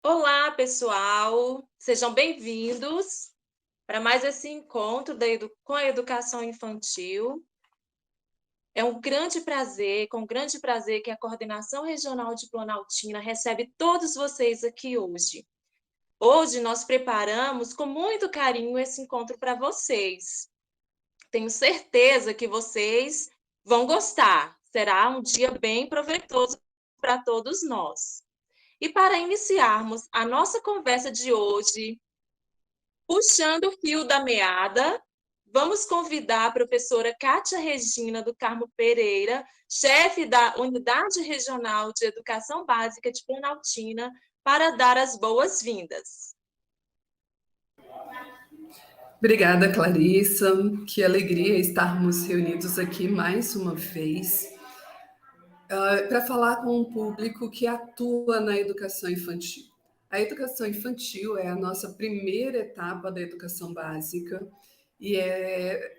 Olá, pessoal! Sejam bem-vindos para mais esse encontro com a educação infantil. É com grande prazer que a Coordenação Regional de Planaltina recebe todos vocês aqui hoje. Hoje nós preparamos com muito carinho esse encontro para vocês. Tenho certeza que vocês vão gostar. Será um dia bem proveitoso para todos nós. E para iniciarmos a nossa conversa de hoje, puxando o fio da meada, vamos convidar a professora Kátia Regina do Carmo Pereira, chefe da Unidade Regional de Educação Básica de Planaltina, para dar as boas-vindas. Obrigada, Clarissa. Que alegria estarmos reunidos aqui mais uma vez para falar com um público que atua na educação infantil. A educação infantil é a nossa primeira etapa da educação básica e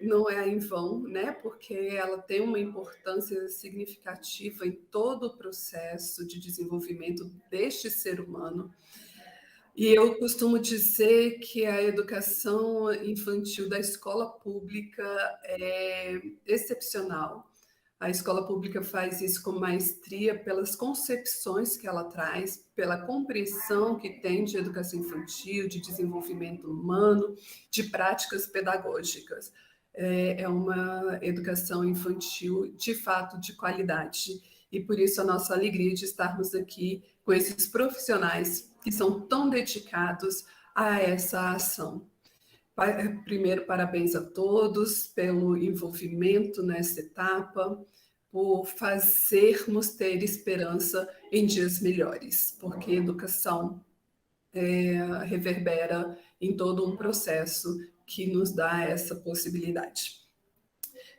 não é em vão, né? Porque ela tem uma importância significativa em todo o processo de desenvolvimento deste ser humano. E eu costumo dizer que a educação infantil da escola pública é excepcional. A escola pública faz isso com maestria pelas concepções que ela traz, pela compreensão que tem de educação infantil, de desenvolvimento humano, de práticas pedagógicas. É uma educação infantil, de fato, de qualidade. E por isso a nossa alegria de estarmos aqui com esses profissionais que são tão dedicados a essa ação. Primeiro, parabéns a todos pelo envolvimento nessa etapa, por fazermos ter esperança em dias melhores, porque educação reverbera em todo um processo que nos dá essa possibilidade.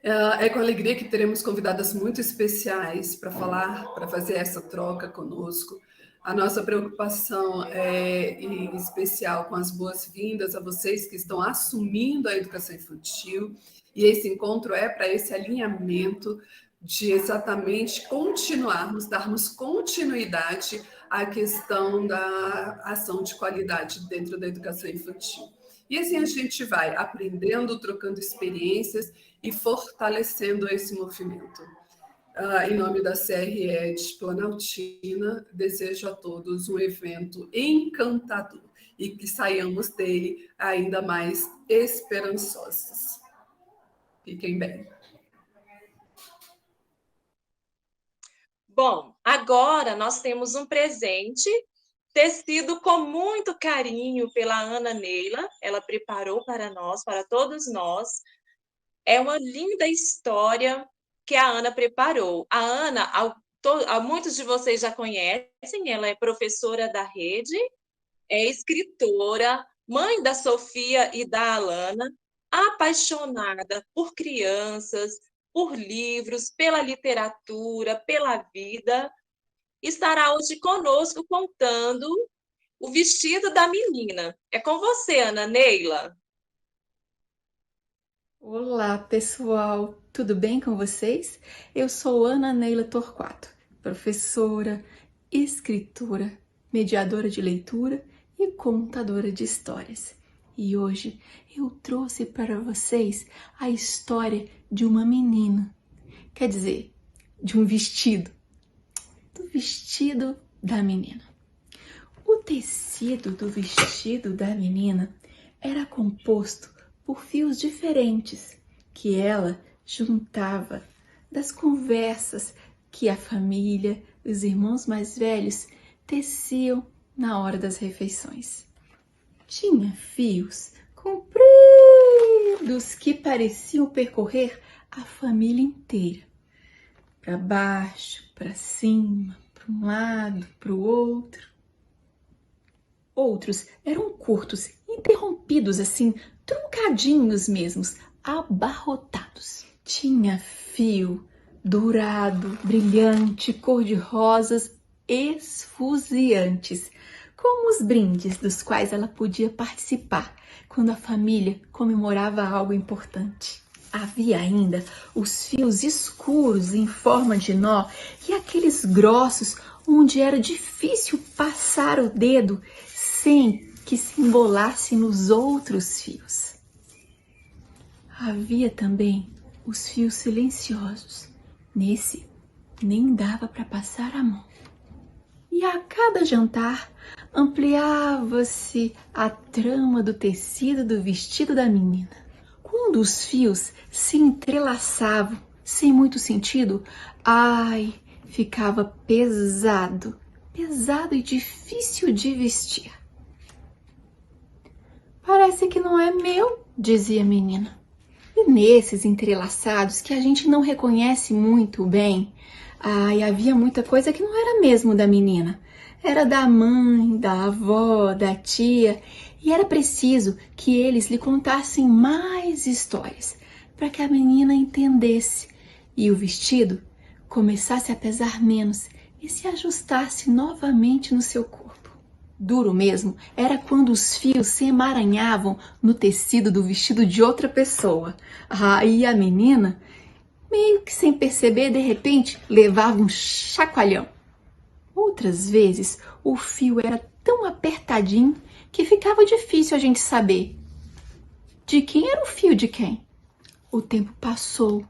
É com alegria que teremos convidadas muito especiais para falar, para fazer essa troca conosco. A nossa preocupação é em especial com as boas-vindas a vocês que estão assumindo a educação infantil, e esse encontro é para esse alinhamento de exatamente darmos continuidade à questão da ação de qualidade dentro da educação infantil. E assim a gente vai aprendendo, trocando experiências e fortalecendo esse movimento. Em nome da CRE de Planaltina, desejo a todos um evento encantador e que saiamos dele ainda mais esperançosos. Fiquem bem. Bom, agora nós temos um presente tecido com muito carinho pela Ana Neila. Ela preparou para nós, para todos nós. É uma linda história que a Ana preparou. A Ana, muitos de vocês já conhecem, ela é professora da rede, é escritora, mãe da Sofia e da Alana, apaixonada por crianças, por livros, pela literatura, pela vida. Estará hoje conosco contando o vestido da menina. É com você, Ana Neila. Olá, pessoal, tudo bem com vocês? Eu sou Ana Neila Torquato, professora, escritora, mediadora de leitura e contadora de histórias. E hoje eu trouxe para vocês a história de uma menina, quer dizer, de um vestido, do vestido da menina. O tecido do vestido da menina era composto por fios diferentes que ela juntava das conversas que a família, os irmãos mais velhos teciam na hora das refeições. Tinha fios compridos que pareciam percorrer a família inteira, para baixo, para cima, para um lado, para o outro. Outros eram curtos, interrompidos assim, truncadinhos mesmos, abarrotados. Tinha fio dourado, brilhante, cor-de-rosas, esfuziantes, como os brindes dos quais ela podia participar quando a família comemorava algo importante. Havia ainda os fios escuros em forma de nó e aqueles grossos onde era difícil passar o dedo sem que se embolasse nos outros fios. Havia também os fios silenciosos. Nesse, nem dava para passar a mão. E a cada jantar, ampliava-se a trama do tecido do vestido da menina. Quando os fios se entrelaçavam, sem muito sentido, ai, ficava pesado, pesado e difícil de vestir. Parece que não é meu, dizia a menina. E nesses entrelaçados que a gente não reconhece muito bem, havia muita coisa que não era mesmo da menina. Era da mãe, da avó, da tia, e era preciso que eles lhe contassem mais histórias para que a menina entendesse e o vestido começasse a pesar menos e se ajustasse novamente no seu corpo. Duro mesmo era quando os fios se emaranhavam no tecido do vestido de outra pessoa. Aí a menina, meio que sem perceber, de repente, levava um chacoalhão. Outras vezes, o fio era tão apertadinho que ficava difícil a gente saber de quem era o fio de quem. O tempo passou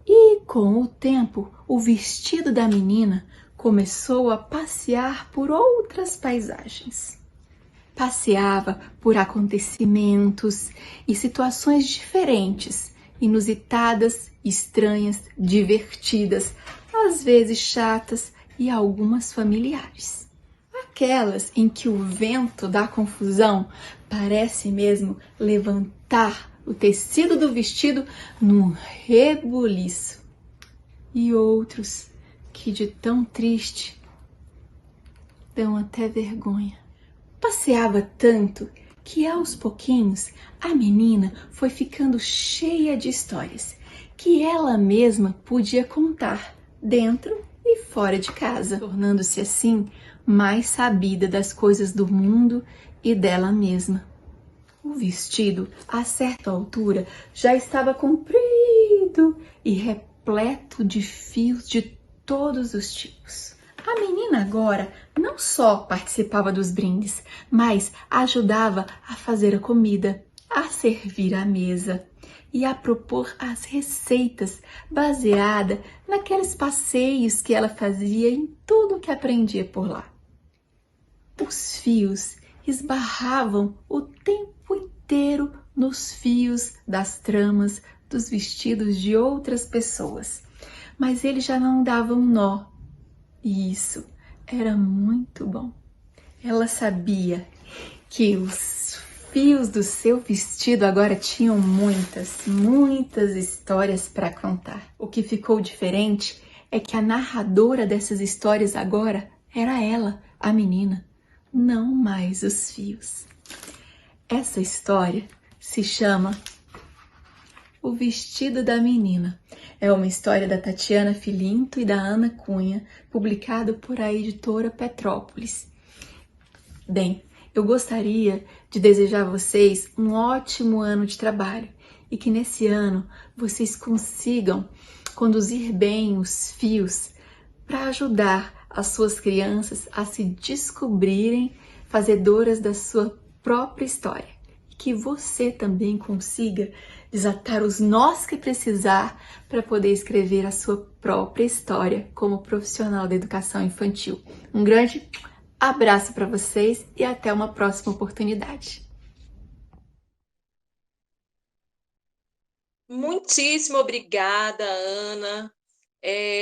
e, com o tempo, o vestido da menina começou a passear por outras paisagens. Passeava por acontecimentos e situações diferentes, inusitadas, estranhas, divertidas, às vezes chatas e algumas familiares. Aquelas em que o vento da confusão parece mesmo levantar o tecido do vestido num rebuliço. E outros que de tão triste dão até vergonha. Passeava tanto que aos pouquinhos a menina foi ficando cheia de histórias que ela mesma podia contar dentro e fora de casa, tornando-se assim mais sabida das coisas do mundo e dela mesma. O vestido, a certa altura, já estava comprido e repleto de fios de todos os tipos. A menina agora não só participava dos brindes, mas ajudava a fazer a comida, a servir a mesa e a propor as receitas baseada naqueles passeios que ela fazia em tudo que aprendia por lá. Os fios esbarravam o tempo inteiro nos fios das tramas dos vestidos de outras pessoas, mas eles já não davam nó. E isso era muito bom. Ela sabia que os fios do seu vestido agora tinham muitas histórias para contar. O que ficou diferente é que a narradora dessas histórias agora era ela, a menina, não mais os fios. Essa história se chama O Vestido da Menina. É uma história da Tatiana Filinto e da Ana Cunha, publicado por a editora Petrópolis. Bem, eu gostaria de desejar a vocês um ótimo ano de trabalho e que nesse ano vocês consigam conduzir bem os fios para ajudar as suas crianças a se descobrirem fazedoras da sua própria história. E que você também consiga desatar os nós que precisar para poder escrever a sua própria história como profissional da educação infantil. Um grande abraço para vocês e até uma próxima oportunidade. Muitíssimo obrigada, Ana.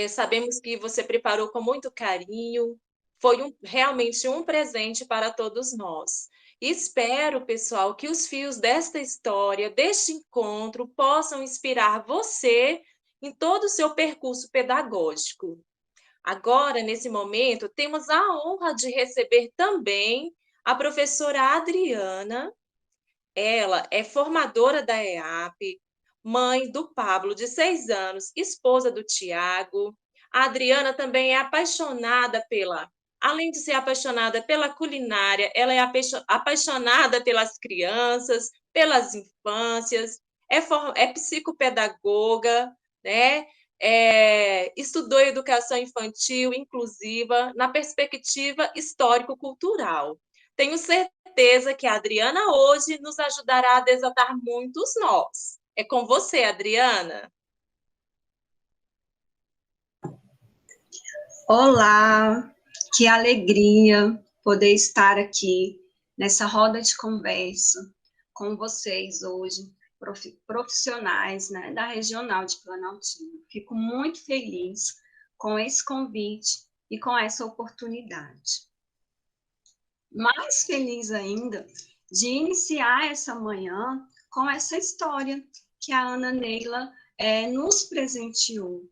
Sabemos que você preparou com muito carinho. Foi realmente um presente para todos nós. Espero, pessoal, que os fios desta história, deste encontro, possam inspirar você em todo o seu percurso pedagógico. Agora, nesse momento, temos a honra de receber também a professora Adriana. Ela é formadora da EAP, mãe do Pablo, de 6 anos, esposa do Tiago. A Adriana também é apaixonada além de ser apaixonada pela culinária, ela é apaixonada pelas crianças, pelas infâncias, é psicopedagoga, né? estudou educação infantil inclusiva na perspectiva histórico-cultural. Tenho certeza que a Adriana hoje nos ajudará a desatar muitos nós. É com você, Adriana. Olá, que alegria poder estar aqui nessa roda de conversa com vocês hoje, profissionais, né, da Regional de Planaltina. Fico muito feliz com esse convite e com essa oportunidade. Mais feliz ainda de iniciar essa manhã com essa história que a Ana Neila nos presenteou.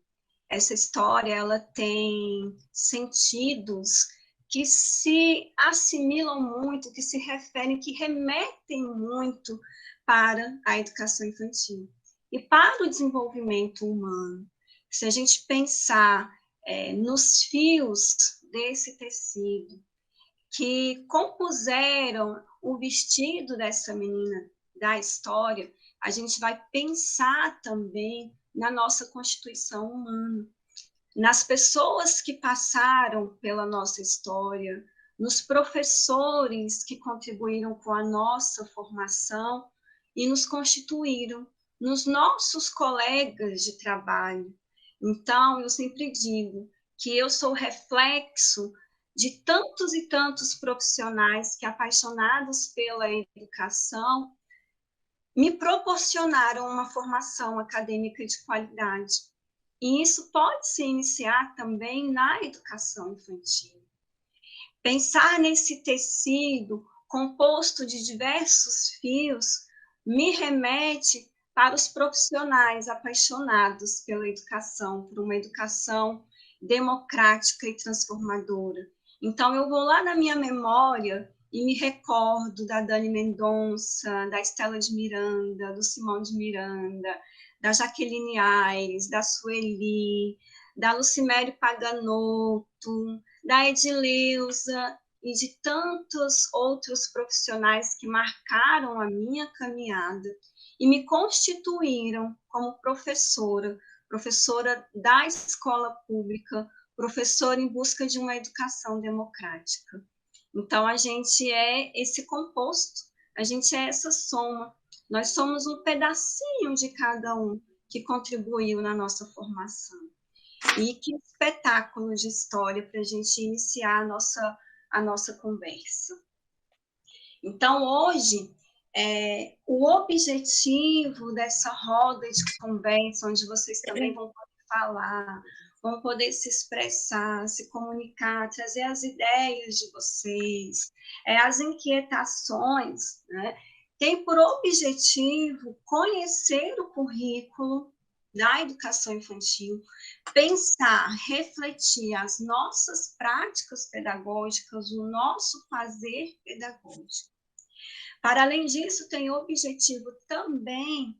Essa história, ela tem sentidos que se assimilam muito, que se referem, que remetem muito para a educação infantil e para o desenvolvimento humano. Se a gente pensar nos fios desse tecido que compuseram o vestido dessa menina da história, a gente vai pensar também na nossa constituição humana, nas pessoas que passaram pela nossa história, nos professores que contribuíram com a nossa formação e nos constituíram, nos nossos colegas de trabalho. Então, eu sempre digo que eu sou reflexo de tantos e tantos profissionais que, apaixonados pela educação, me proporcionaram uma formação acadêmica de qualidade. E isso pode se iniciar também na educação infantil. Pensar nesse tecido composto de diversos fios me remete para os profissionais apaixonados pela educação, por uma educação democrática e transformadora. Então, eu vou lá na minha memória e me recordo da Dani Mendonça, da Estela de Miranda, do Simão de Miranda, da Jaqueline Aires, da Sueli, da Lucimério Paganotto, da Edileuza e de tantos outros profissionais que marcaram a minha caminhada e me constituíram como professora da escola pública, professora em busca de uma educação democrática. Então, a gente é esse composto, a gente é essa soma. Nós somos um pedacinho de cada um que contribuiu na nossa formação. E que espetáculo de história para a gente iniciar a nossa conversa. Então, hoje, o objetivo dessa roda de conversa, onde vocês também vão poder falar, vão poder se expressar, se comunicar, trazer as ideias de vocês, as inquietações, né? Tem por objetivo conhecer o currículo da educação infantil, pensar, refletir as nossas práticas pedagógicas, o nosso fazer pedagógico. Para além disso, tem o objetivo também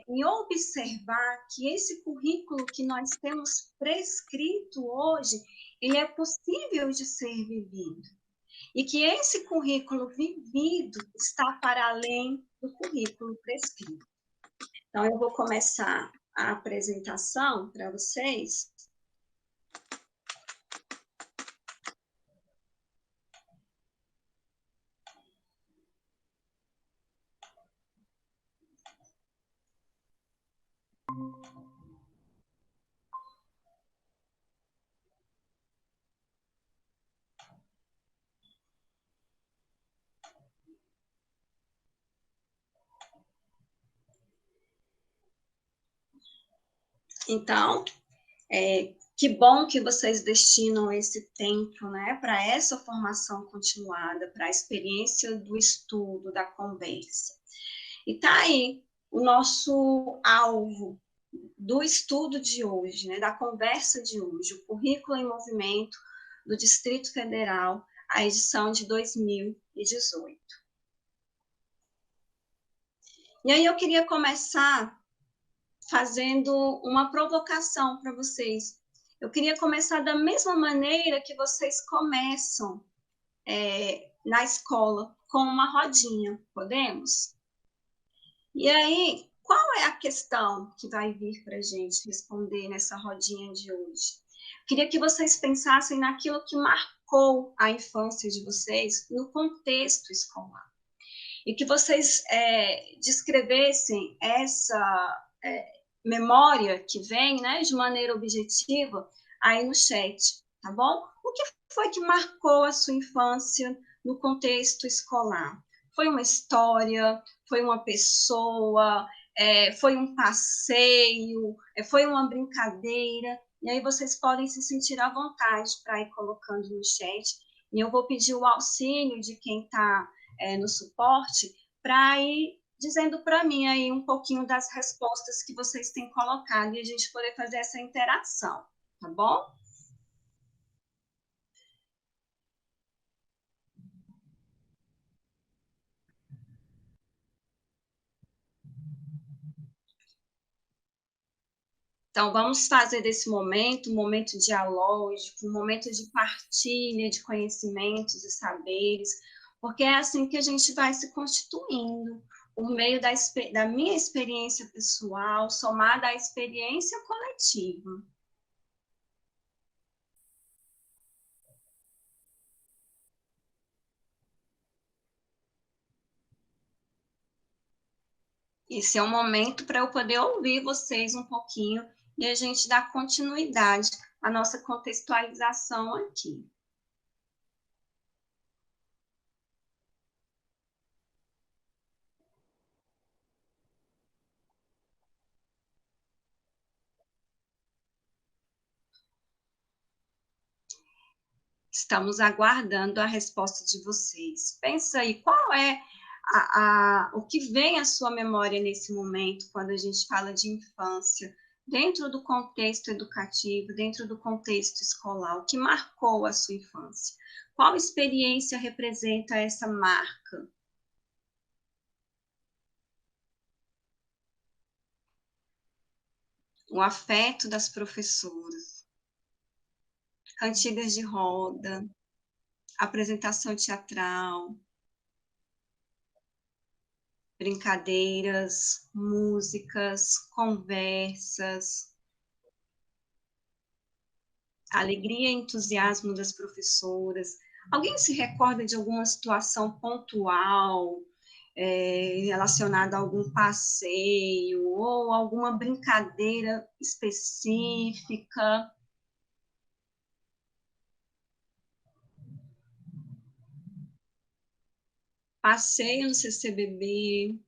em observar que esse currículo que nós temos prescrito hoje, ele é possível de ser vivido. E que esse currículo vivido está para além do currículo prescrito. Então, eu vou começar a apresentação para vocês. Então, que bom que vocês destinam esse tempo, né, para essa formação continuada, para a experiência do estudo, da conversa. E tá aí o nosso alvo do estudo de hoje, né, da conversa de hoje, o Currículo em Movimento do Distrito Federal, a edição de 2018. E aí eu queria começar fazendo uma provocação para vocês. Eu queria começar da mesma maneira que vocês começam na escola, com uma rodinha, podemos? E aí, qual é a questão que vai vir para a gente responder nessa rodinha de hoje? Queria que vocês pensassem naquilo que marcou a infância de vocês no contexto escolar. E que vocês descrevessem essa memória que vem, né, de maneira objetiva, aí no chat, tá bom? O que foi que marcou a sua infância no contexto escolar? Foi uma história? Foi uma pessoa? Foi um passeio? Foi uma brincadeira? E aí vocês podem se sentir à vontade para ir colocando no chat. E eu vou pedir o auxílio de quem está no suporte para ir dizendo para mim aí um pouquinho das respostas que vocês têm colocado e a gente poder fazer essa interação, tá bom? Então, vamos fazer desse momento um momento dialógico, um momento de partilha de conhecimentos e saberes, porque é assim que a gente vai se constituindo, por meio da minha experiência pessoal, somada à experiência coletiva. Esse é um momento para eu poder ouvir vocês um pouquinho e a gente dar continuidade à nossa contextualização aqui. Estamos aguardando a resposta de vocês. Pensa aí, qual é o que vem à sua memória nesse momento, quando a gente fala de infância, dentro do contexto educativo, dentro do contexto escolar, o que marcou a sua infância? Qual experiência representa essa marca? O afeto das professoras, cantigas de roda, apresentação teatral, brincadeiras, músicas, conversas, alegria e entusiasmo das professoras. Alguém se recorda de alguma situação pontual relacionada a algum passeio ou alguma brincadeira específica? Passeio no CCBB.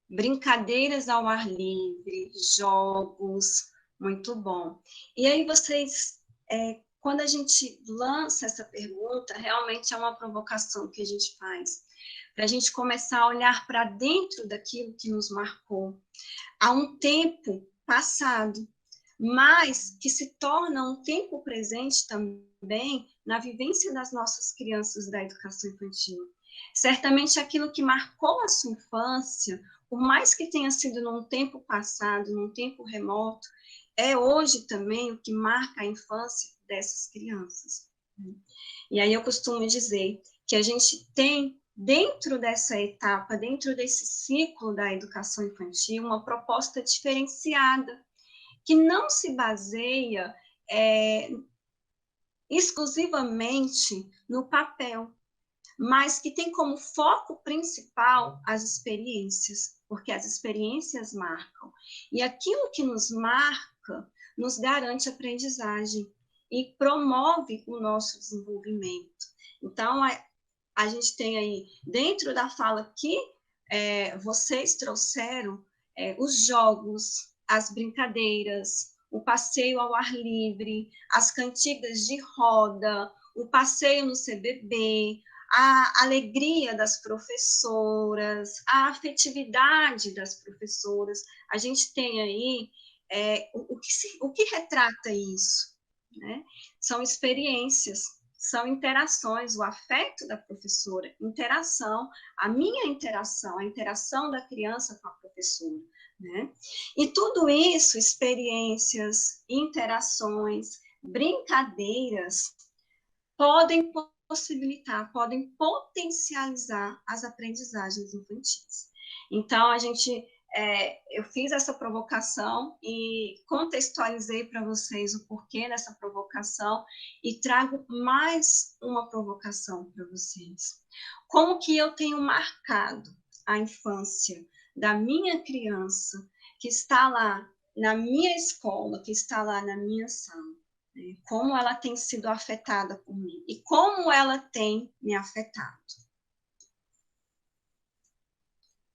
Brincadeiras ao ar livre, jogos, muito bom. E aí vocês, quando a gente lança essa pergunta, realmente é uma provocação que a gente faz, para a gente começar a olhar para dentro daquilo que nos marcou há um tempo passado, mas que se torna um tempo presente também na vivência das nossas crianças da educação infantil. Certamente aquilo que marcou a sua infância, por mais que tenha sido num tempo passado, num tempo remoto, é hoje também o que marca a infância dessas crianças. E aí eu costumo dizer que a gente tem, dentro dessa etapa, dentro desse ciclo da educação infantil, uma proposta diferenciada, que não se baseia exclusivamente no papel, mas que tem como foco principal as experiências, porque as experiências marcam. E aquilo que nos marca nos garante aprendizagem e promove o nosso desenvolvimento. Então, a gente tem aí, dentro da fala que vocês trouxeram, os jogos, as brincadeiras, o passeio ao ar livre, as cantigas de roda, o passeio no CBB, a alegria das professoras, a afetividade das professoras. A gente tem aí o que retrata isso, né? São experiências, são interações, o afeto da professora, interação, a minha interação, a interação da criança com a professora. né? E tudo isso, experiências, interações, brincadeiras, podem possibilitar, podem potencializar as aprendizagens infantis. Então, eu fiz essa provocação e contextualizei para vocês o porquê dessa provocação e trago mais uma provocação para vocês. Como que eu tenho marcado a infância da minha criança que está lá na minha escola, que está lá na minha sala? Como ela tem sido afetada por mim e como ela tem me afetado.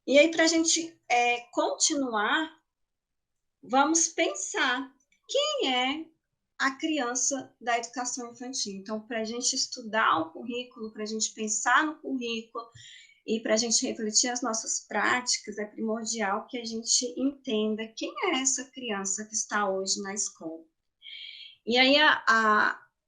E aí, para a gente continuar, vamos pensar quem é a criança da educação infantil. Então, para a gente estudar o currículo, para a gente pensar no currículo e para a gente refletir as nossas práticas, é primordial que a gente entenda quem é essa criança que está hoje na escola. E aí,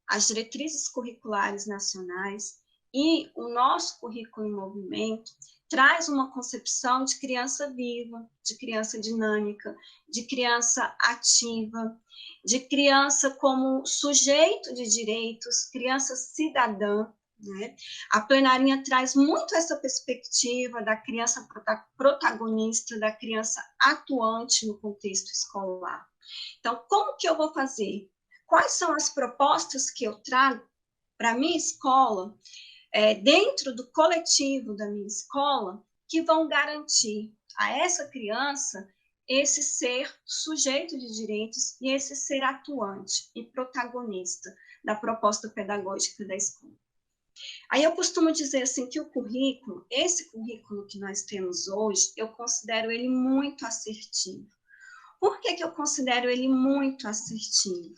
as diretrizes curriculares nacionais e o nosso currículo em movimento traz uma concepção de criança viva, de criança dinâmica, de criança ativa, de criança como sujeito de direitos, criança cidadã, né? A plenarinha traz muito essa perspectiva da criança protagonista, da criança atuante no contexto escolar. Então, como que eu vou fazer? Quais são as propostas que eu trago para a minha escola, dentro do coletivo da minha escola, que vão garantir a essa criança esse ser sujeito de direitos e esse ser atuante e protagonista da proposta pedagógica da escola? Aí eu costumo dizer assim que o currículo, esse currículo que nós temos hoje, eu considero ele muito assertivo. Por que eu considero ele muito assertivo?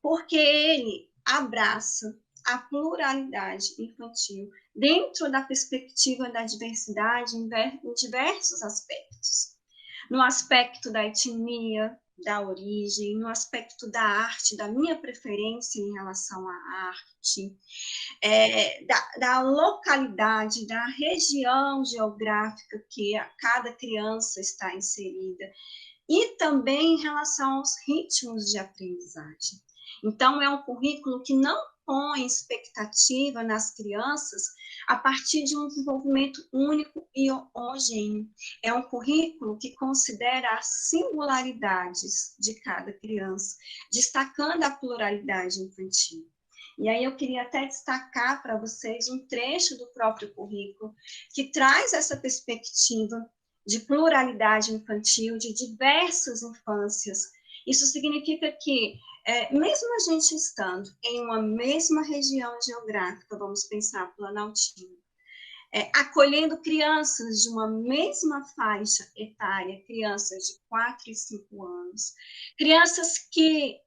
Porque ele abraça a pluralidade infantil dentro da perspectiva da diversidade em diversos aspectos. No aspecto da etnia, da origem, no aspecto da arte, da minha preferência em relação à arte, da localidade, da região geográfica que cada criança está inserida, e também em relação aos ritmos de aprendizagem. Então, é um currículo que não põe expectativa nas crianças a partir de um desenvolvimento único e homogêneo. É um currículo que considera as singularidades de cada criança, destacando a pluralidade infantil. E aí eu queria até destacar para vocês um trecho do próprio currículo que traz essa perspectiva de pluralidade infantil, de diversas infâncias. Isso significa que, mesmo a gente estando em uma mesma região geográfica, vamos pensar Planaltino, acolhendo crianças de uma mesma faixa etária, crianças de 4 e 5 anos, crianças que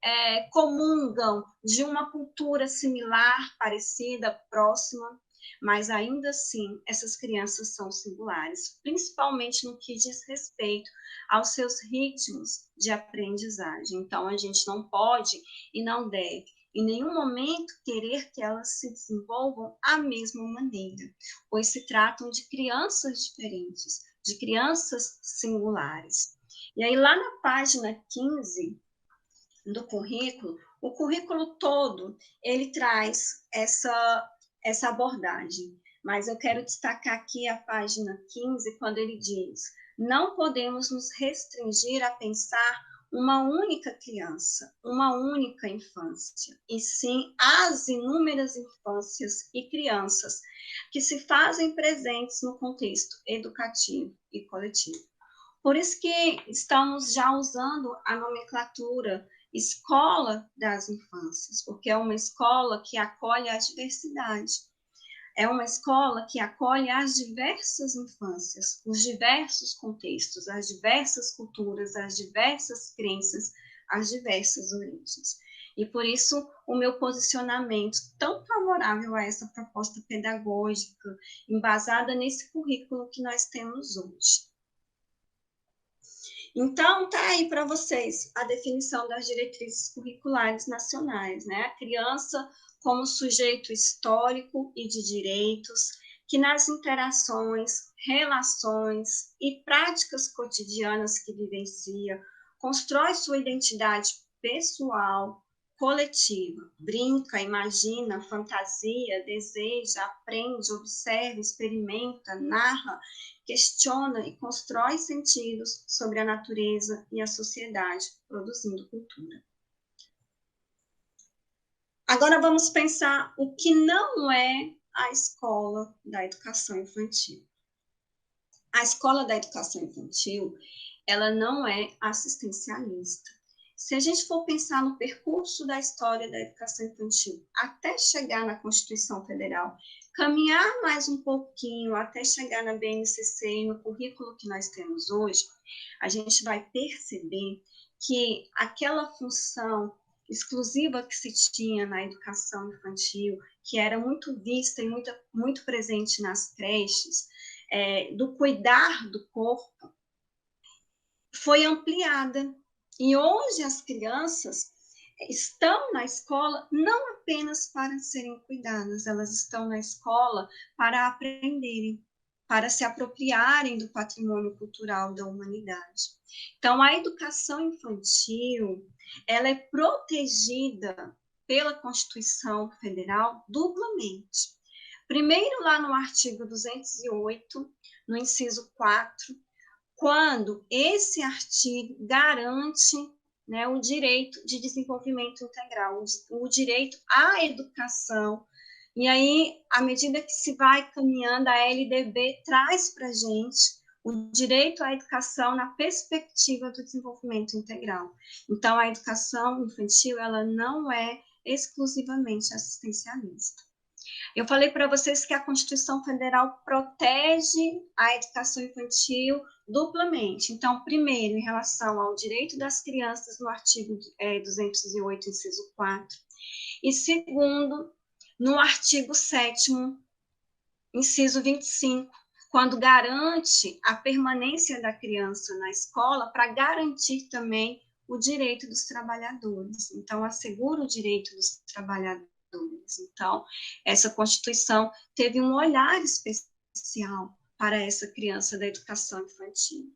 comungam de uma cultura similar, parecida, próxima, mas ainda assim, essas crianças são singulares, principalmente no que diz respeito aos seus ritmos de aprendizagem. Então, a gente não pode e não deve, em nenhum momento, querer que elas se desenvolvam à mesma maneira, pois se tratam de crianças diferentes, de crianças singulares. E aí, lá na página 15 do currículo, o currículo todo, ele traz essa abordagem, mas eu quero destacar aqui a página 15, quando ele diz: não podemos nos restringir a pensar uma única criança, uma única infância, e sim as inúmeras infâncias e crianças que se fazem presentes no contexto educativo e coletivo. Por isso que estamos já usando a nomenclatura escola das infâncias, porque é uma escola que acolhe a diversidade. É uma escola que acolhe as diversas infâncias, os diversos contextos, as diversas culturas, as diversas crenças, as diversas origens. E por isso o meu posicionamento tão favorável a essa proposta pedagógica, embasada nesse currículo que nós temos hoje. Então, tá aí para vocês a definição das diretrizes curriculares nacionais, né? A criança como sujeito histórico e de direitos, que nas interações, relações e práticas cotidianas que vivencia, constrói sua identidade pessoal, coletiva, brinca, imagina, fantasia, deseja, aprende, observa, experimenta, narra, questiona e constrói sentidos sobre a natureza e a sociedade, produzindo cultura. Agora vamos pensar o que não é a escola da educação infantil. A escola da educação infantil, ela não é assistencialista. Se a gente for pensar no percurso da história da educação infantil até chegar na Constituição Federal, caminhar mais um pouquinho até chegar na BNCC e no currículo que nós temos hoje, a gente vai perceber que aquela função exclusiva que se tinha na educação infantil, que era muito vista e muito presente nas creches, do cuidar do corpo, foi ampliada. E hoje as crianças estão na escola não apenas para serem cuidadas, elas estão na escola para aprenderem, para se apropriarem do patrimônio cultural da humanidade. Então, a educação infantil, ela é protegida pela Constituição Federal duplamente. Primeiro, lá no artigo 208, no inciso 4, quando esse artigo garante, né, o direito de desenvolvimento integral, o direito à educação. E aí, à medida que se vai caminhando, a LDB traz para a gente o direito à educação na perspectiva do desenvolvimento integral. Então, a educação infantil, ela não é exclusivamente assistencialista. Eu falei para vocês que a Constituição Federal protege a educação infantil duplamente. Então, primeiro, em relação ao direito das crianças, no artigo 208, inciso 4. E segundo, no artigo 7º, inciso 25, quando garante a permanência da criança na escola para garantir também o direito dos trabalhadores. Então, assegura o direito dos trabalhadores. Então, essa Constituição teve um olhar especial para essa criança da educação infantil.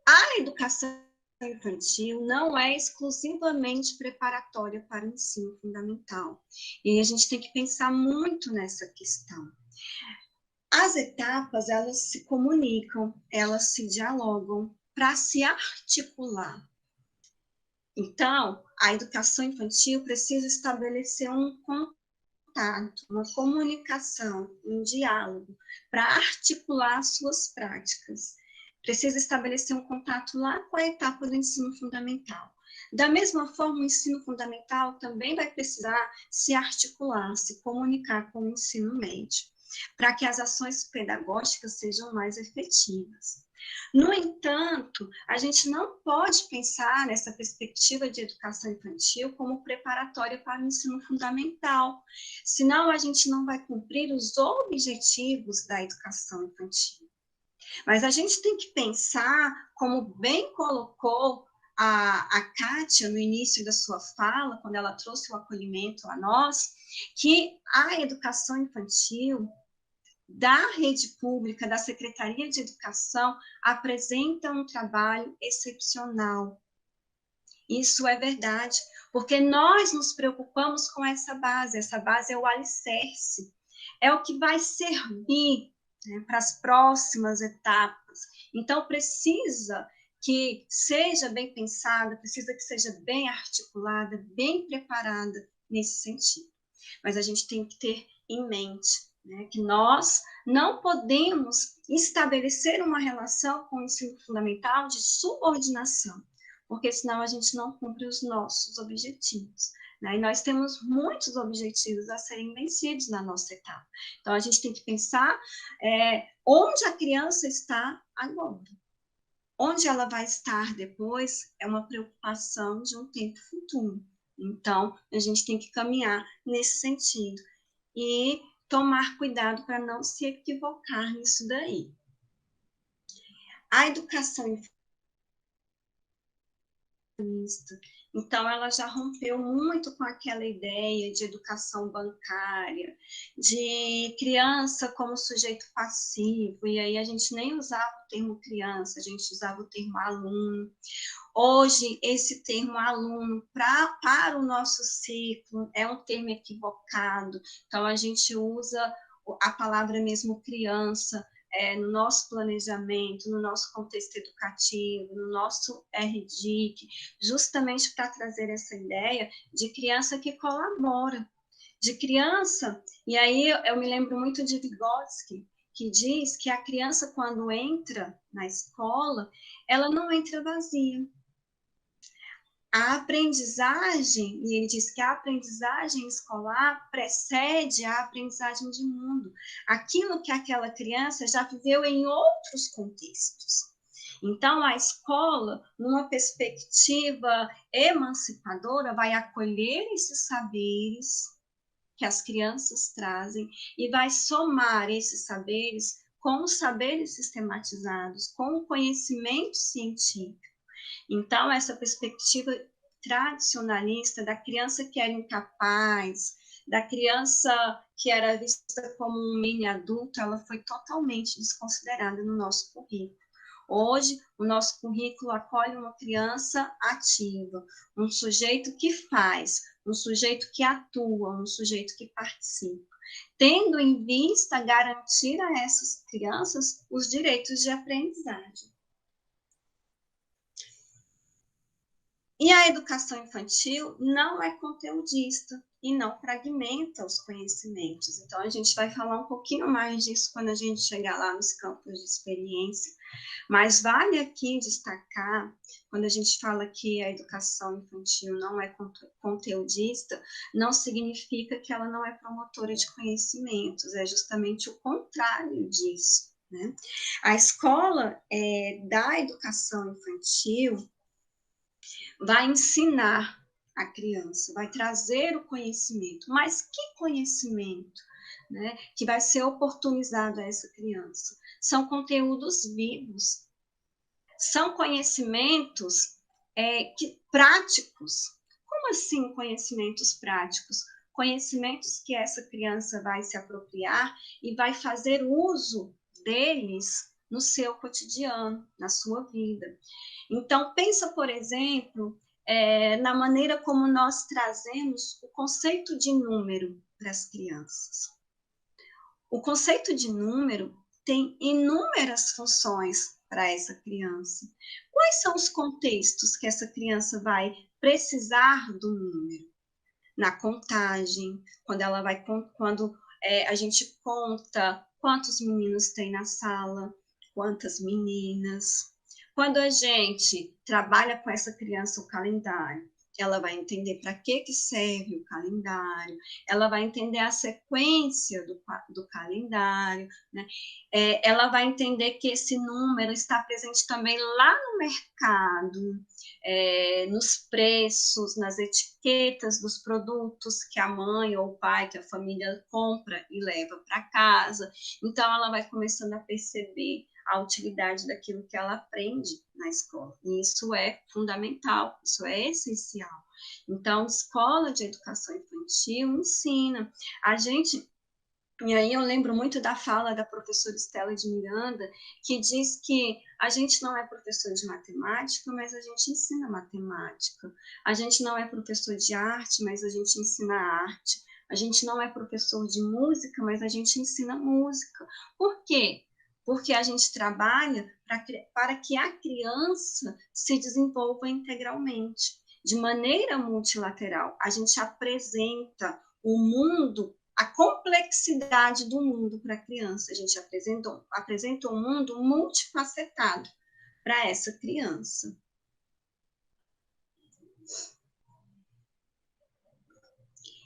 A educação infantil não é exclusivamente preparatória para o ensino fundamental. E a gente tem que pensar muito nessa questão. As etapas, elas se comunicam, elas se dialogam para se articular. Então, a educação infantil precisa estabelecer um contato, uma comunicação, um diálogo, para articular suas práticas. Precisa estabelecer um contato lá com a etapa do ensino fundamental. Da mesma forma, o ensino fundamental também vai precisar se articular, se comunicar com o ensino médio, para que as ações pedagógicas sejam mais efetivas. No entanto, a gente não pode pensar nessa perspectiva de educação infantil como preparatória para o ensino fundamental, senão a gente não vai cumprir os objetivos da educação infantil. Mas a gente tem que pensar, como bem colocou a Kátia no início da sua fala, quando ela trouxe o acolhimento a nós, que a educação infantil da rede pública, da Secretaria de Educação, apresenta um trabalho excepcional. Isso é verdade, porque nós nos preocupamos com essa base é o alicerce, é o que vai servir, né, para as próximas etapas. Então, precisa que seja bem pensada, precisa que seja bem articulada, bem preparada nesse sentido. Mas a gente tem que ter em mente, né, que nós não podemos estabelecer uma relação com o ensino fundamental de subordinação, porque senão a gente não cumpre os nossos objetivos, né? E nós temos muitos objetivos a serem vencidos na nossa etapa. Então, a gente tem que pensar onde a criança está agora. Onde ela vai estar depois é uma preocupação de um tempo futuro. Então, a gente tem que caminhar nesse sentido e tomar cuidado para não se equivocar nisso daí. A educação infantil Então, ela já rompeu muito com aquela ideia de educação bancária, de criança como sujeito passivo, e aí a gente nem usava o termo criança, a gente usava o termo aluno. Hoje, esse termo aluno para o nosso ciclo é um termo equivocado, então a gente usa a palavra mesmo criança, no nosso planejamento, no nosso contexto educativo, no nosso RDIC, justamente para trazer essa ideia de criança que colabora, de criança, e aí eu me lembro muito de Vygotsky, que diz que a criança, quando entra na escola, ela não entra vazia. A aprendizagem, e ele diz que a aprendizagem escolar precede a aprendizagem de mundo, aquilo que aquela criança já viveu em outros contextos. Então, a escola, numa perspectiva emancipadora, vai acolher esses saberes que as crianças trazem e vai somar esses saberes com os saberes sistematizados, com o conhecimento científico. Então, essa perspectiva tradicionalista da criança que era incapaz, da criança que era vista como um mini adulto, ela foi totalmente desconsiderada no nosso currículo. Hoje, o nosso currículo acolhe uma criança ativa, um sujeito que faz, um sujeito que atua, um sujeito que participa, tendo em vista garantir a essas crianças os direitos de aprendizagem. E a educação infantil não é conteudista e não fragmenta os conhecimentos. Então, a gente vai falar um pouquinho mais disso quando a gente chegar lá nos campos de experiência. Mas vale aqui destacar, quando a gente fala que a educação infantil não é conteudista, não significa que ela não é promotora de conhecimentos, é justamente o contrário disso, né? A escola da educação infantil vai ensinar a criança, vai trazer o conhecimento. Mas que conhecimento, né, que vai ser oportunizado a essa criança? São conteúdos vivos, são conhecimentos práticos. Como assim conhecimentos práticos? Conhecimentos que essa criança vai se apropriar e vai fazer uso deles no seu cotidiano, na sua vida. Então, pensa, por exemplo, na maneira como nós trazemos o conceito de número para as crianças. O conceito de número tem inúmeras funções para essa criança. Quais são os contextos que essa criança vai precisar do número? Na contagem, quando a gente conta quantos meninos tem na sala, quantas meninas. Quando a gente trabalha com essa criança o calendário, ela vai entender para que serve o calendário, ela vai entender a sequência do calendário, né? Ela vai entender que esse número está presente também lá no mercado, nos preços, nas etiquetas dos produtos que a mãe ou o pai, que a família compra e leva para casa. Então, ela vai começando a perceber a utilidade daquilo que ela aprende na escola. E isso é fundamental, isso é essencial. Então, escola de educação infantil ensina. E aí eu lembro muito da fala da professora Estela de Miranda, que diz que a gente não é professor de matemática, mas a gente ensina matemática. A gente não é professor de arte, mas a gente ensina arte. A gente não é professor de música, mas a gente ensina música. Por quê? Porque a gente trabalha para que a criança se desenvolva integralmente, de maneira multilateral. A gente apresenta o mundo, a complexidade do mundo para a criança. A gente apresenta um mundo multifacetado para essa criança.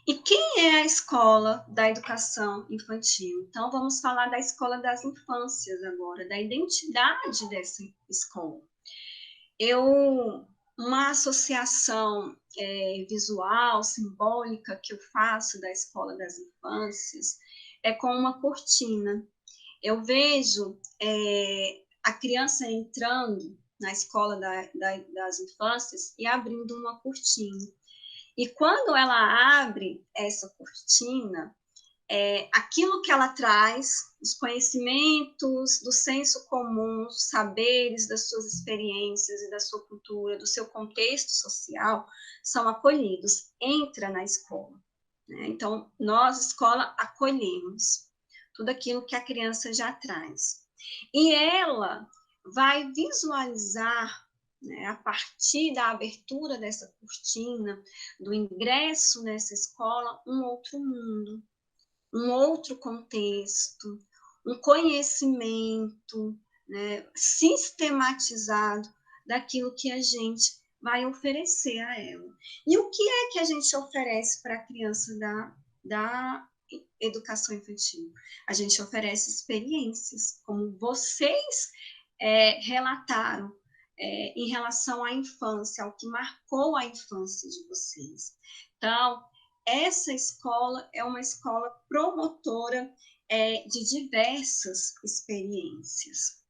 E quem é a escola da educação infantil? Então, vamos falar da escola das infâncias agora, da identidade dessa escola. Uma associação visual, simbólica que eu faço da escola das infâncias é com uma cortina. Eu vejo a criança entrando na escola das infâncias e abrindo uma cortina. E quando ela abre essa cortina, aquilo que ela traz, os conhecimentos do senso comum, os saberes das suas experiências e da sua cultura, do seu contexto social, são acolhidos, entra na escola, né? Então, nós, escola, acolhemos tudo aquilo que a criança já traz. E ela vai visualizar, né, a partir da abertura dessa cortina, do ingresso nessa escola, um outro mundo, um outro contexto, um conhecimento, né, sistematizado daquilo que a gente vai oferecer a ela. E o que é que a gente oferece para a criança da educação infantil? A gente oferece experiências, como vocês relataram, em relação à infância, ao que marcou a infância de vocês. Então, essa escola é uma escola promotora de diversas experiências.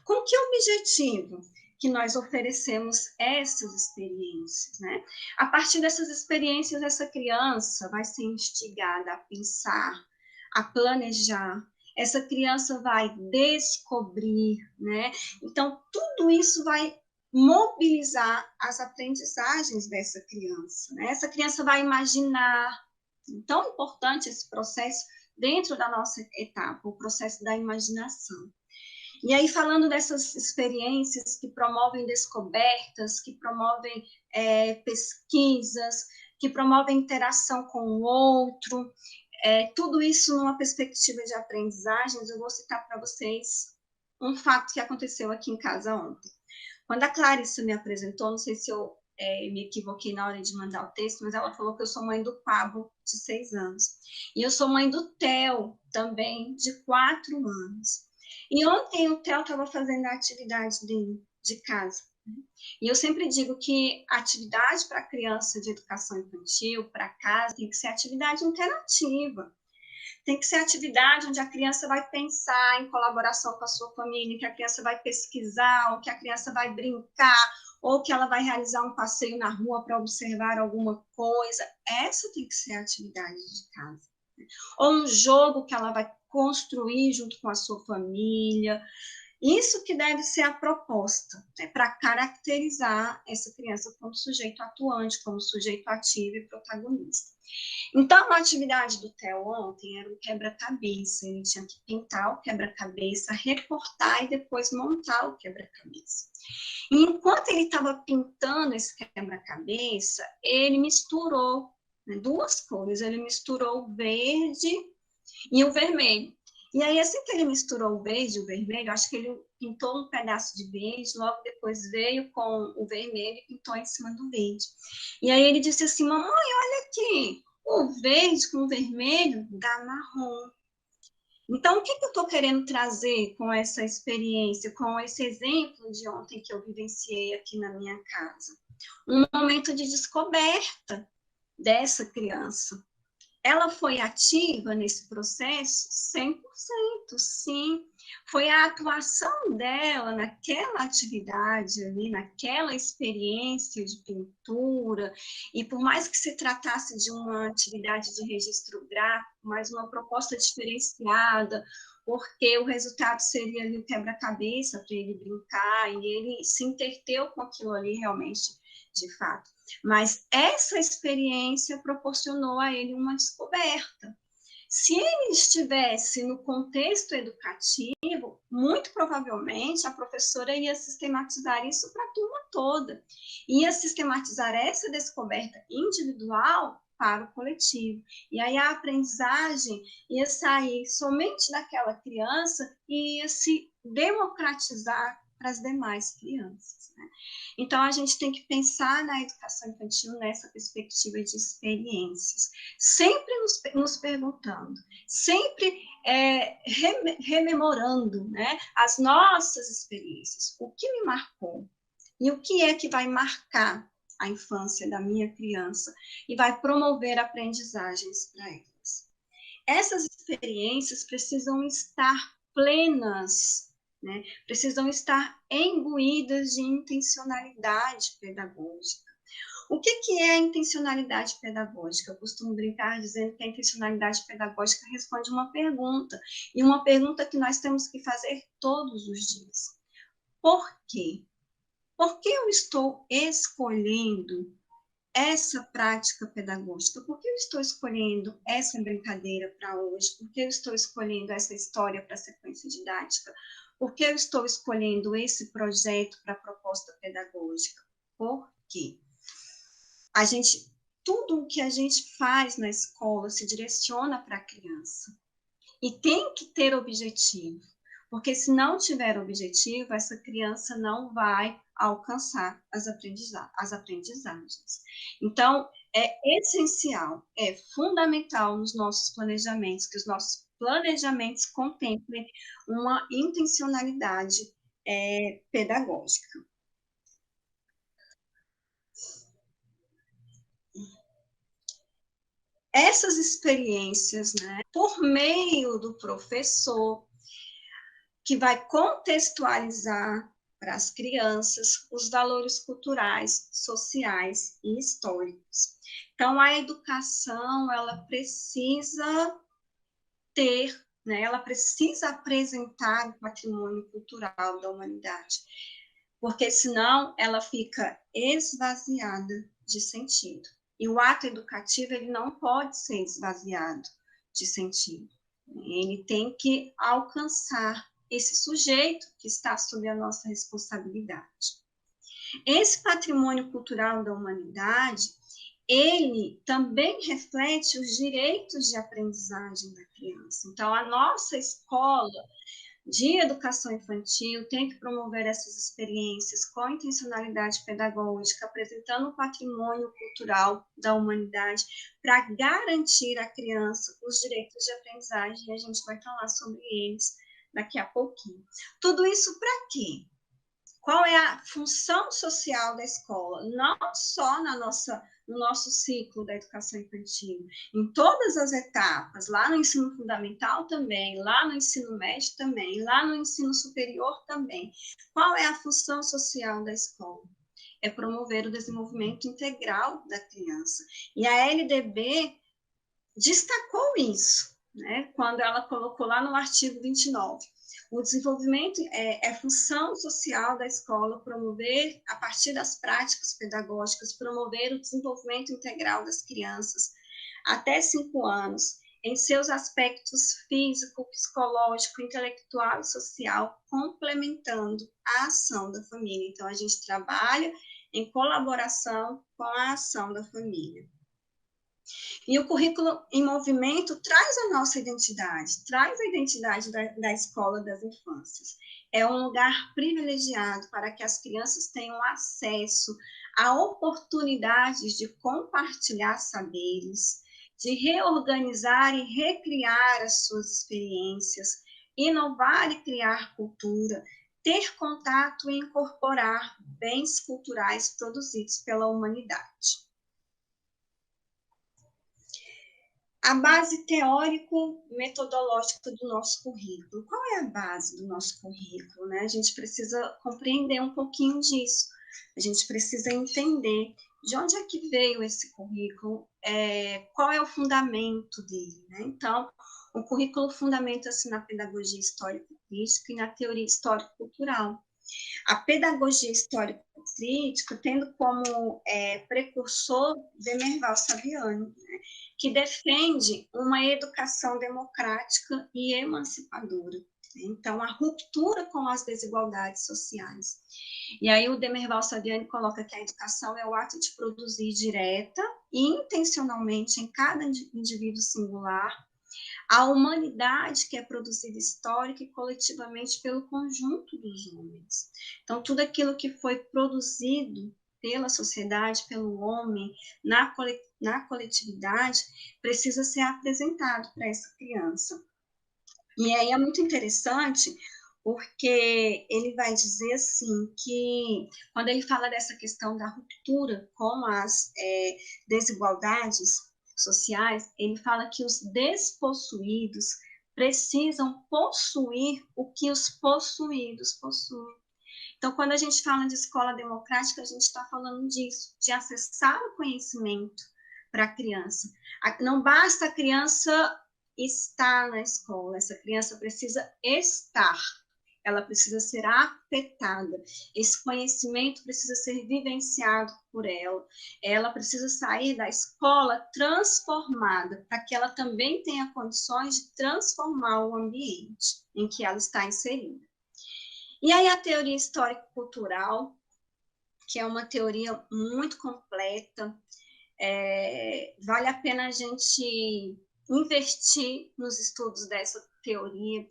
Com que objetivo que nós oferecemos essas experiências, né? A partir dessas experiências, essa criança vai ser instigada a pensar, a planejar, essa criança vai descobrir, né? Então, tudo isso vai mobilizar as aprendizagens dessa criança, né? Essa criança vai imaginar. Tão importante esse processo dentro da nossa etapa, o processo da imaginação. E aí, falando dessas experiências que promovem descobertas, que promovem pesquisas, que promovem interação com o outro, tudo isso numa perspectiva de aprendizagens, eu vou citar para vocês um fato que aconteceu aqui em casa ontem. Quando a Clarissa me apresentou, não sei se eu me equivoquei na hora de mandar o texto, mas ela falou que eu sou mãe do Pablo, de 6 anos. E eu sou mãe do Theo, também, de 4 anos. E ontem o Theo estava fazendo a atividade dele de casa. E eu sempre digo que a atividade para criança de educação infantil, para casa, tem que ser atividade interativa. Tem que ser atividade onde a criança vai pensar em colaboração com a sua família, que a criança vai pesquisar, ou que a criança vai brincar, ou que ela vai realizar um passeio na rua para observar alguma coisa. Essa tem que ser a atividade de casa. Ou um jogo que ela vai construir junto com a sua família. Isso que deve ser a proposta, né, para caracterizar essa criança como sujeito atuante, como sujeito ativo e protagonista. Então, a atividade do Theo ontem era um quebra-cabeça. Ele tinha que pintar o quebra-cabeça, recortar e depois montar o quebra-cabeça. E enquanto ele estava pintando esse quebra-cabeça, ele misturou, né, 2 cores. Ele misturou o verde e o vermelho. E aí, assim que ele misturou o verde e o vermelho, acho que ele pintou um pedaço de verde, logo depois veio com o vermelho e pintou em cima do verde. E aí ele disse assim, mamãe, olha aqui, o verde com o vermelho dá marrom. Então, o que eu estou querendo trazer com essa experiência, com esse exemplo de ontem que eu vivenciei aqui na minha casa? Um momento de descoberta dessa criança. Ela foi ativa nesse processo 100%, sim. Foi a atuação dela naquela atividade ali, naquela experiência de pintura, e por mais que se tratasse de uma atividade de registro gráfico, mas uma proposta diferenciada, porque o resultado seria ali o quebra-cabeça para ele brincar, e ele se entreteu com aquilo ali realmente, de fato. Mas essa experiência proporcionou a ele uma descoberta. Se ele estivesse no contexto educativo, muito provavelmente a professora ia sistematizar isso para a turma toda. Ia sistematizar essa descoberta individual para o coletivo. E aí a aprendizagem ia sair somente daquela criança e ia se democratizar para as demais crianças, né? Então, a gente tem que pensar na educação infantil nessa perspectiva de experiências, sempre nos perguntando, sempre rememorando, né, as nossas experiências, o que me marcou e o que é que vai marcar a infância da minha criança e vai promover aprendizagens para elas. Essas experiências precisam estar plenas né? Precisam estar imbuídas de intencionalidade pedagógica. O que é a intencionalidade pedagógica? Eu costumo brincar dizendo que a intencionalidade pedagógica responde uma pergunta, e uma pergunta que nós temos que fazer todos os dias. Por quê? Por que eu estou escolhendo essa prática pedagógica? Por que eu estou escolhendo essa brincadeira para hoje? Por que eu estou escolhendo essa história para a sequência didática? Por que eu estou escolhendo esse projeto para a proposta pedagógica? Por quê? Tudo o que a gente faz na escola se direciona para a criança. E tem que ter objetivo, porque se não tiver objetivo, essa criança não vai alcançar as aprendizagens. Então, é essencial, é fundamental nos nossos planejamentos, que os nossos planejamentos contemplem uma intencionalidade pedagógica. Essas experiências, né, por meio do professor, que vai contextualizar para as crianças os valores culturais, sociais e históricos. Então, a educação, ela precisa ter, né, ela precisa apresentar o patrimônio cultural da humanidade, porque senão ela fica esvaziada de sentido. E o ato educativo, ele não pode ser esvaziado de sentido. Ele tem que alcançar esse sujeito que está sob a nossa responsabilidade. Esse patrimônio cultural da humanidade, ele também reflete os direitos de aprendizagem da criança. Então, a nossa escola de educação infantil tem que promover essas experiências com intencionalidade pedagógica, apresentando o patrimônio cultural da humanidade para garantir à criança os direitos de aprendizagem, e a gente vai falar sobre eles daqui a pouquinho. Tudo isso para quê? Qual é a função social da escola? Não só no nosso ciclo da educação infantil, em todas as etapas, lá no ensino fundamental também, lá no ensino médio também, lá no ensino superior também. Qual é a função social da escola? É promover o desenvolvimento integral da criança. E a LDB destacou isso, né, quando ela colocou lá no artigo 29. O desenvolvimento é função social da escola promover, a partir das práticas pedagógicas, promover o desenvolvimento integral das crianças até 5 anos, em seus aspectos físico, psicológico, intelectual e social, complementando a ação da família. Então, a gente trabalha em colaboração com a ação da família. E o currículo em movimento traz a nossa identidade, traz a identidade da escola das infâncias. É um lugar privilegiado para que as crianças tenham acesso a oportunidades de compartilhar saberes, de reorganizar e recriar as suas experiências, inovar e criar cultura, ter contato e incorporar bens culturais produzidos pela humanidade. A base teórico-metodológica do nosso currículo. Qual é a base do nosso currículo, né? A gente precisa compreender um pouquinho disso. A gente precisa entender de onde é que veio esse currículo, qual é o fundamento dele, né? Então, o currículo fundamenta-se na pedagogia histórico-crítica e na teoria histórico-cultural. A pedagogia histórico-crítica tendo como precursor Demerval Saviano, né, que defende uma educação democrática e emancipadora. Então, a ruptura com as desigualdades sociais. E aí o Demerval Saviano coloca que a educação é o ato de produzir direta e intencionalmente em cada indivíduo singular a humanidade que é produzida histórica e coletivamente pelo conjunto dos homens. Então, tudo aquilo que foi produzido pela sociedade, pelo homem, na coletividade, precisa ser apresentado para essa criança. E aí é muito interessante, porque ele vai dizer assim, que quando ele fala dessa questão da ruptura com as desigualdades sociais, ele fala que os despossuídos precisam possuir o que os possuídos possuem. Então, quando a gente fala de escola democrática, a gente está falando disso, de acessar o conhecimento para a criança. Não basta a criança estar na escola, essa criança precisa estar, ela precisa ser afetada, esse conhecimento precisa ser vivenciado por ela precisa sair da escola transformada, para que ela também tenha condições de transformar o ambiente em que ela está inserida. E aí a teoria histórico-cultural, que é uma teoria muito completa, vale a pena a gente investir nos estudos dessa teoria,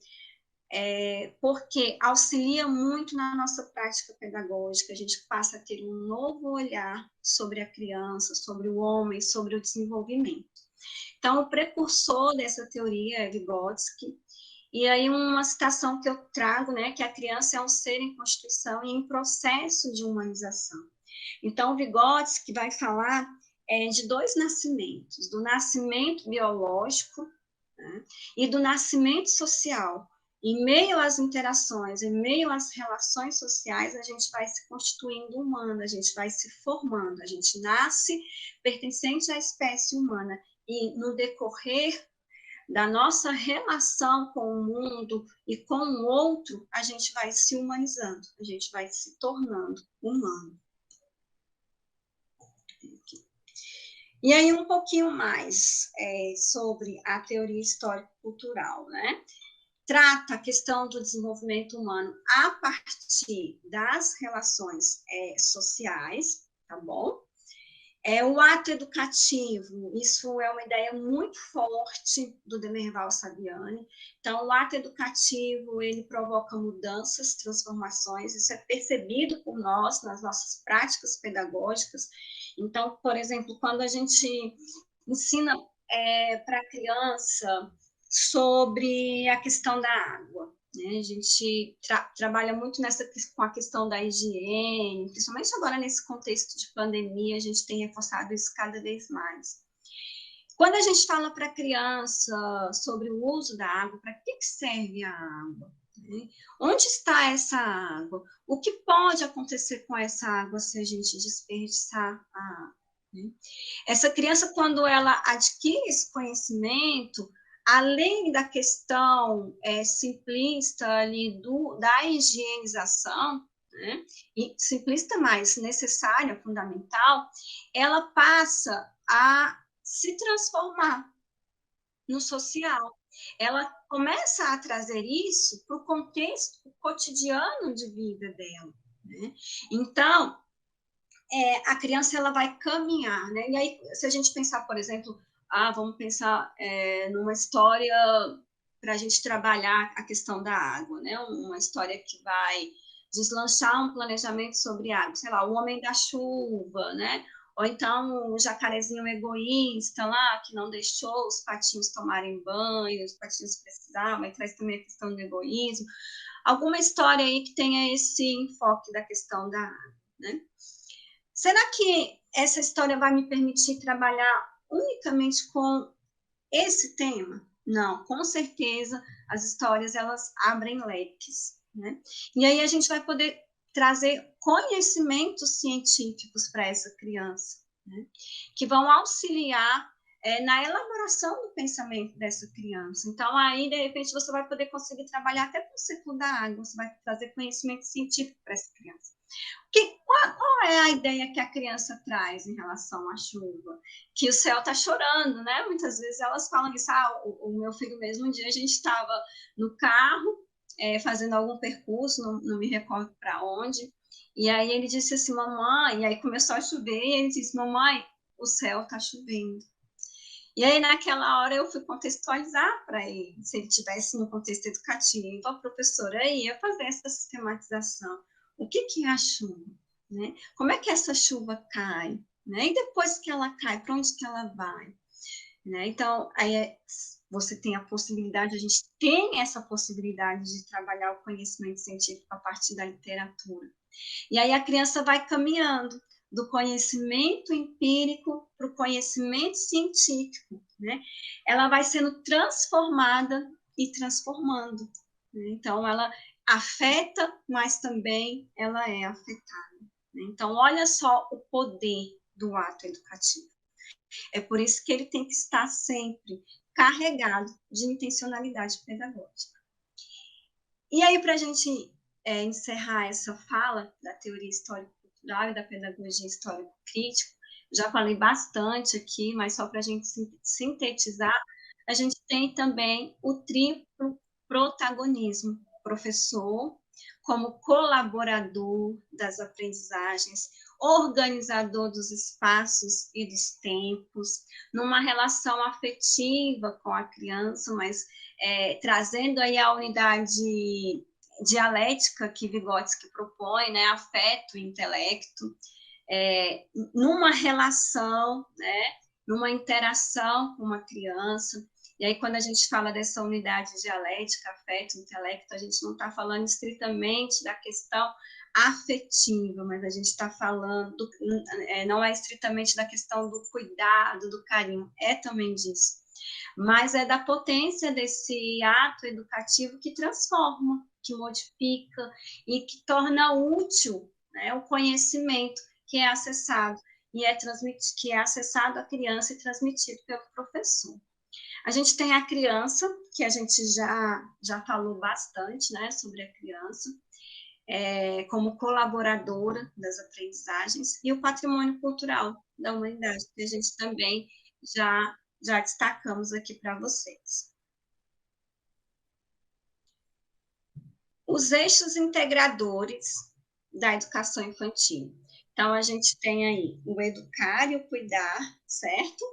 porque auxilia muito na nossa prática pedagógica, a gente passa a ter um novo olhar sobre a criança, sobre o homem, sobre o desenvolvimento. Então, o precursor dessa teoria é Vygotsky, e aí uma citação que eu trago, né, que a criança é um ser em constituição e em processo de humanização. Então, Vygotsky vai falar de dois nascimentos, do nascimento biológico, né, e do nascimento social. Em meio às interações, em meio às relações sociais, a gente vai se constituindo humano, a gente vai se formando, a gente nasce pertencente à espécie humana, e no decorrer da nossa relação com o mundo e com o outro, a gente vai se humanizando, a gente vai se tornando humano. E aí um pouquinho mais sobre a teoria histórico-cultural, né? Trata a questão do desenvolvimento humano a partir das relações sociais, tá bom? O ato educativo, isso é uma ideia muito forte do Demerval Saviani. Então, o ato educativo, ele provoca mudanças, transformações, isso é percebido por nós nas nossas práticas pedagógicas. Então, por exemplo, quando a gente ensina para a criança sobre a questão da água, né? A gente trabalha muito com a questão da higiene, principalmente agora nesse contexto de pandemia, a gente tem reforçado isso cada vez mais. Quando a gente fala para a criança sobre o uso da água, para que serve a água? Né? Onde está essa água? O que pode acontecer com essa água se a gente desperdiçar a água? Né? Essa criança, quando ela adquire esse conhecimento, além da questão simplista ali da higienização, né, e simplista, mas necessária, fundamental, ela passa a se transformar no social. Ela começa a trazer isso para o contexto cotidiano de vida dela. Né? Então, a criança ela vai caminhar. Né? E aí, se a gente pensar, por exemplo, vamos pensar numa história para a gente trabalhar a questão da água, né? Uma história que vai deslanchar um planejamento sobre água, sei lá, o Homem da Chuva, né? Ou então o jacarezinho egoísta lá, que não deixou os patinhos tomarem banho, os patinhos precisavam, e traz também a questão do egoísmo. Alguma história aí que tenha esse enfoque da questão da água, né? Será que essa história vai me permitir trabalhar unicamente com esse tema? Não, com certeza as histórias elas abrem leques, né? E aí a gente vai poder trazer conhecimentos científicos para essa criança, né? Que vão auxiliar na elaboração do pensamento dessa criança. Então, aí, de repente, você vai poder conseguir trabalhar até com o ciclo da água, você vai trazer conhecimento científico para essa criança. Qual é a ideia que a criança traz em relação à chuva? Que o céu está chorando, né? Muitas vezes elas falam isso. O meu filho mesmo, um dia a gente estava no carro, fazendo algum percurso, não me recordo para onde, e aí ele disse assim, mamãe, e aí começou a chover, e ele disse, mamãe, o céu está chovendo. E aí, naquela hora, eu fui contextualizar para ele, se ele estivesse no contexto educativo, a professora ia fazer essa sistematização. O que é a chuva? Né? Como é que essa chuva cai? Né? E depois que ela cai, para onde que ela vai? Né? Então, aí você tem a possibilidade, a gente tem essa possibilidade de trabalhar o conhecimento científico a partir da literatura. E aí a criança vai caminhando do conhecimento empírico para o conhecimento científico, né? Ela vai sendo transformada e transformando, né? Então, ela afeta, mas também ela é afetada, né? Então, olha só o poder do ato educativo. É por isso que ele tem que estar sempre carregado de intencionalidade pedagógica. E aí, para a gente encerrar essa fala da teoria histórico-cultural e da pedagogia histórico-crítica, já falei bastante aqui, mas só para a gente sintetizar, a gente tem também o triplo protagonismo: professor, como colaborador das aprendizagens, organizador dos espaços e dos tempos, numa relação afetiva com a criança, mas trazendo aí a unidade dialética que Vygotsky propõe, né, afeto e intelecto, numa relação, né, numa interação com uma criança. E aí, quando a gente fala dessa unidade dialética, afeto, intelecto, a gente não está falando estritamente da questão afetiva, mas a gente está falando, não é estritamente da questão do cuidado, do carinho, é também disso, mas é da potência desse ato educativo que transforma, que modifica e que torna útil, né, o conhecimento que é acessado e que é acessado à criança e transmitido pelo professor. A gente tem a criança, que a gente já falou bastante, né, sobre a criança, como colaboradora das aprendizagens, e o patrimônio cultural da humanidade, que a gente também já destacamos aqui para vocês. Os eixos integradores da educação infantil. Então, a gente tem aí o educar e o cuidar, certo?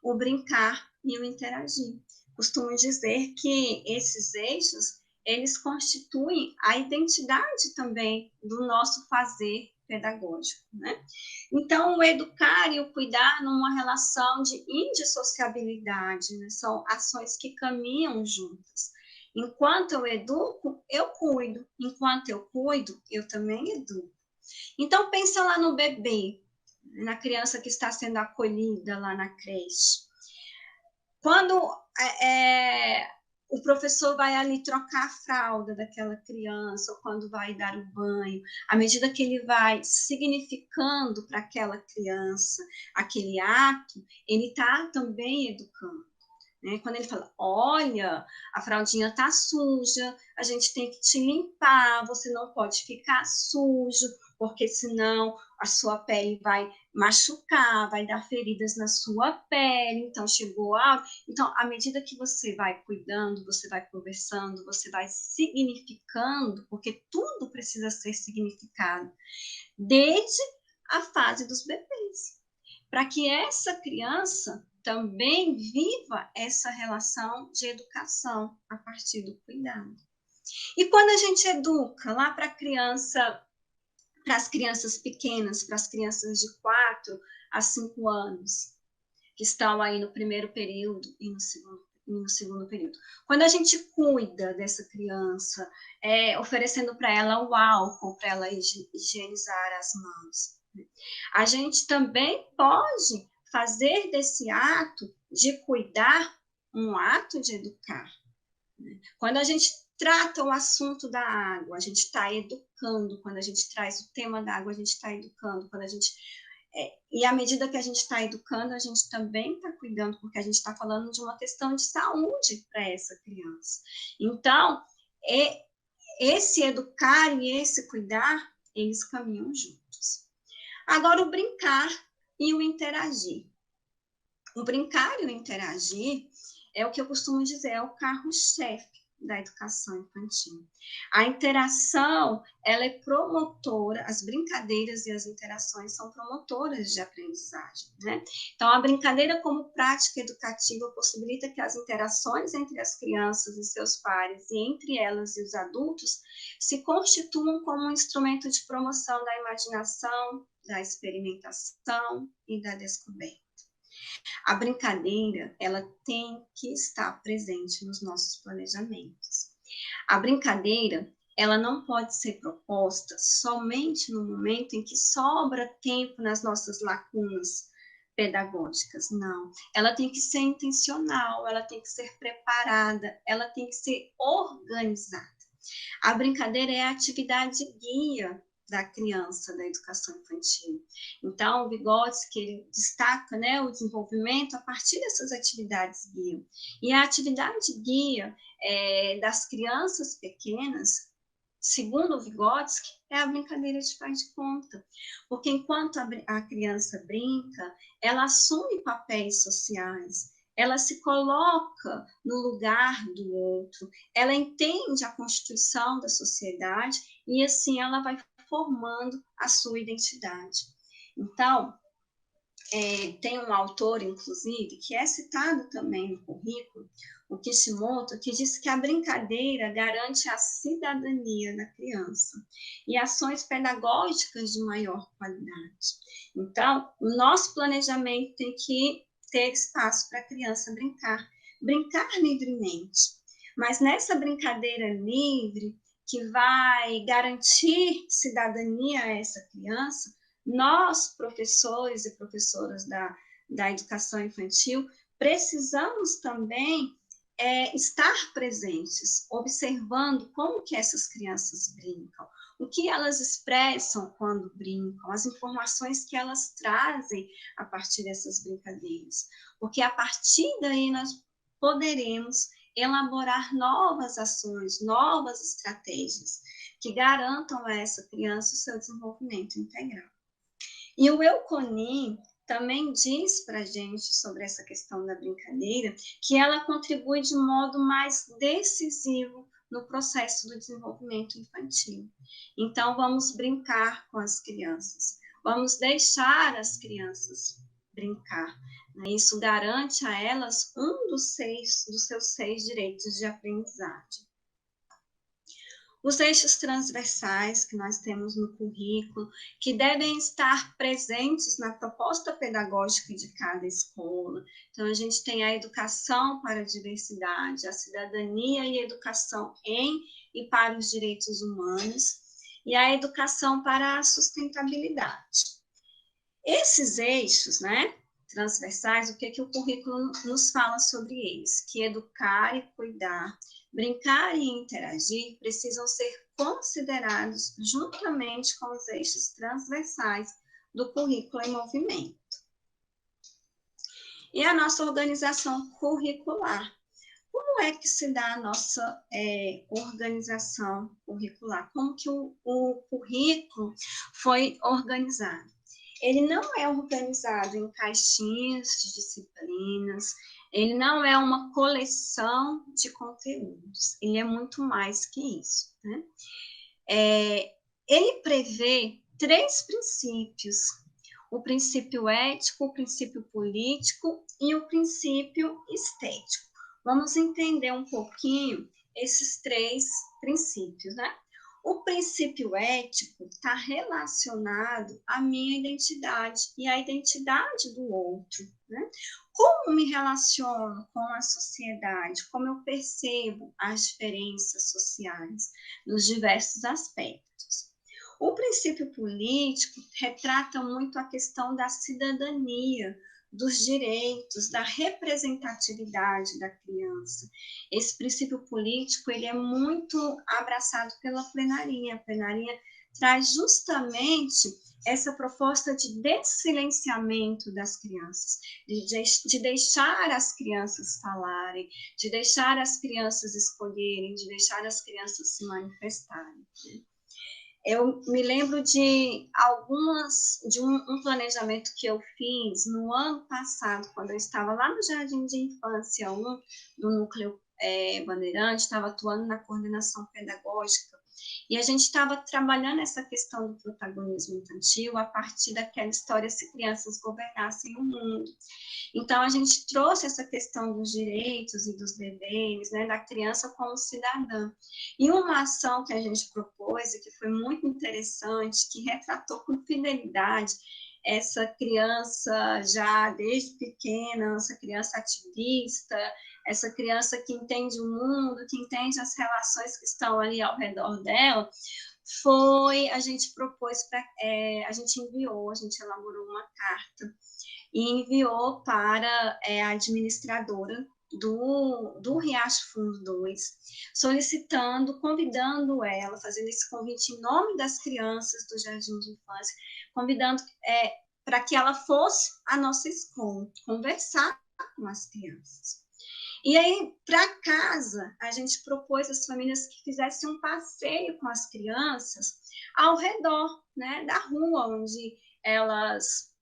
O brincar e o interagir. Costumo dizer que esses eixos, eles constituem a identidade também do nosso fazer pedagógico, né? Então, o educar e o cuidar numa relação de indissociabilidade, né? São ações que caminham juntas. Enquanto eu educo, eu cuido. Enquanto eu cuido, eu também educo. Então, pensa lá no bebê, na criança que está sendo acolhida lá na creche. Quando o professor vai ali trocar a fralda daquela criança, ou quando vai dar o banho, à medida que ele vai significando para aquela criança aquele ato, ele está também educando. Né? Quando ele fala, olha, a fraldinha está suja, a gente tem que te limpar, você não pode ficar sujo, porque senão a sua pele vai machucar, vai dar feridas na sua pele. Então, chegou a... Então, à medida que você vai cuidando, você vai conversando, você vai significando, porque tudo precisa ser significado, desde a fase dos bebês, para que essa criança também viva essa relação de educação a partir do cuidado. E quando a gente educa lá para as crianças pequenas, para as crianças de 4 a 5 anos, que estão aí no primeiro período e no segundo período. Quando a gente cuida dessa criança, oferecendo para ela o álcool, para ela higienizar as mãos, a gente também pode fazer desse ato de cuidar um ato de educar. Quando a gente trata o assunto da água, a gente está educando. Quando a gente traz o tema da água, a gente está educando. E à medida que a gente está educando, a gente também está cuidando, porque a gente está falando de uma questão de saúde para essa criança. Então, esse educar e esse cuidar, eles caminham juntos. Agora, o brincar e o interagir. O brincar e o interagir é o que eu costumo dizer, é o carro-chefe da educação infantil. A interação, ela é promotora, as brincadeiras e as interações são promotoras de aprendizagem, né? Então, a brincadeira como prática educativa possibilita que as interações entre as crianças e seus pares e entre elas e os adultos se constituam como um instrumento de promoção da imaginação, da experimentação e da descoberta. A brincadeira, ela tem que estar presente nos nossos planejamentos. A brincadeira, ela não pode ser proposta somente no momento em que sobra tempo nas nossas lacunas pedagógicas, não. Ela tem que ser intencional, ela tem que ser preparada, ela tem que ser organizada. A brincadeira é a atividade guia da criança, da educação infantil. Então, o Vygotsky, ele destaca, né, o desenvolvimento a partir dessas atividades guia. E a atividade guia das crianças pequenas, segundo o Vygotsky, é a brincadeira de faz de conta. Porque enquanto a criança brinca, ela assume papéis sociais, ela se coloca no lugar do outro, ela entende a constituição da sociedade e assim ela vai formando a sua identidade. Então, tem um autor, inclusive, que é citado também no currículo, o Kishimoto, que diz que a brincadeira garante a cidadania da criança e ações pedagógicas de maior qualidade. Então, o nosso planejamento tem que ter espaço para a criança brincar livremente. Mas nessa brincadeira livre, que vai garantir cidadania a essa criança, nós, professores e professoras da educação infantil, precisamos também estar presentes, observando como que essas crianças brincam, o que elas expressam quando brincam, as informações que elas trazem a partir dessas brincadeiras. Porque a partir daí nós poderemos elaborar novas ações, novas estratégias que garantam a essa criança o seu desenvolvimento integral. E o Elconi também diz para a gente sobre essa questão da brincadeira que ela contribui de modo mais decisivo no processo do desenvolvimento infantil. Então, vamos brincar com as crianças, vamos deixar as crianças brincar. Isso garante a elas um dos seus 6 direitos de aprendizagem. Os eixos transversais que nós temos no currículo, que devem estar presentes na proposta pedagógica de cada escola. Então, a gente tem a educação para a diversidade, a cidadania e a educação em e para os direitos humanos, e a educação para a sustentabilidade. Esses eixos, né, transversais, o que o currículo nos fala sobre eles? Que educar e cuidar, brincar e interagir precisam ser considerados juntamente com os eixos transversais do currículo em movimento. E a nossa organização curricular. Como é que se dá a nossa organização curricular? Como que o currículo foi organizado? Ele não é organizado em caixinhas de disciplinas, ele não é uma coleção de conteúdos, ele é muito mais que isso, né? Ele prevê 3 princípios: o princípio ético, o princípio político e o princípio estético. Vamos entender um pouquinho esses 3 princípios, né? O princípio ético está relacionado à minha identidade e à identidade do outro, né? Como me relaciono com a sociedade, como eu percebo as diferenças sociais nos diversos aspectos. O princípio político retrata muito a questão da cidadania, dos direitos, da representatividade da criança. Esse princípio político ele é muito abraçado pela plenaria. A plenaria traz justamente essa proposta de dessilenciamento das crianças, de deixar as crianças falarem, de deixar as crianças escolherem, de deixar as crianças se manifestarem. Eu me lembro de um planejamento que eu fiz no ano passado, quando eu estava lá no Jardim de Infância 1, do Núcleo Bandeirante, estava atuando na coordenação pedagógica, e a gente estava trabalhando essa questão do protagonismo infantil a partir daquela história Se Crianças Governassem o Mundo. Então, a gente trouxe essa questão dos direitos e dos deveres, né, da criança como cidadã. E uma ação que a gente propôs e que foi muito interessante, que retratou com fidelidade essa criança já desde pequena, essa criança ativista, essa criança que entende o mundo, que entende as relações que estão ali ao redor dela, a gente propôs, a gente elaborou uma carta e enviou para a administradora do Riacho Fundo 2, solicitando, convidando ela, fazendo esse convite em nome das crianças do Jardim de Infância, convidando para que ela fosse à nossa escola, conversar com as crianças. E aí, para casa, a gente propôs às famílias que fizessem um passeio com as crianças ao redor, né, da rua onde elas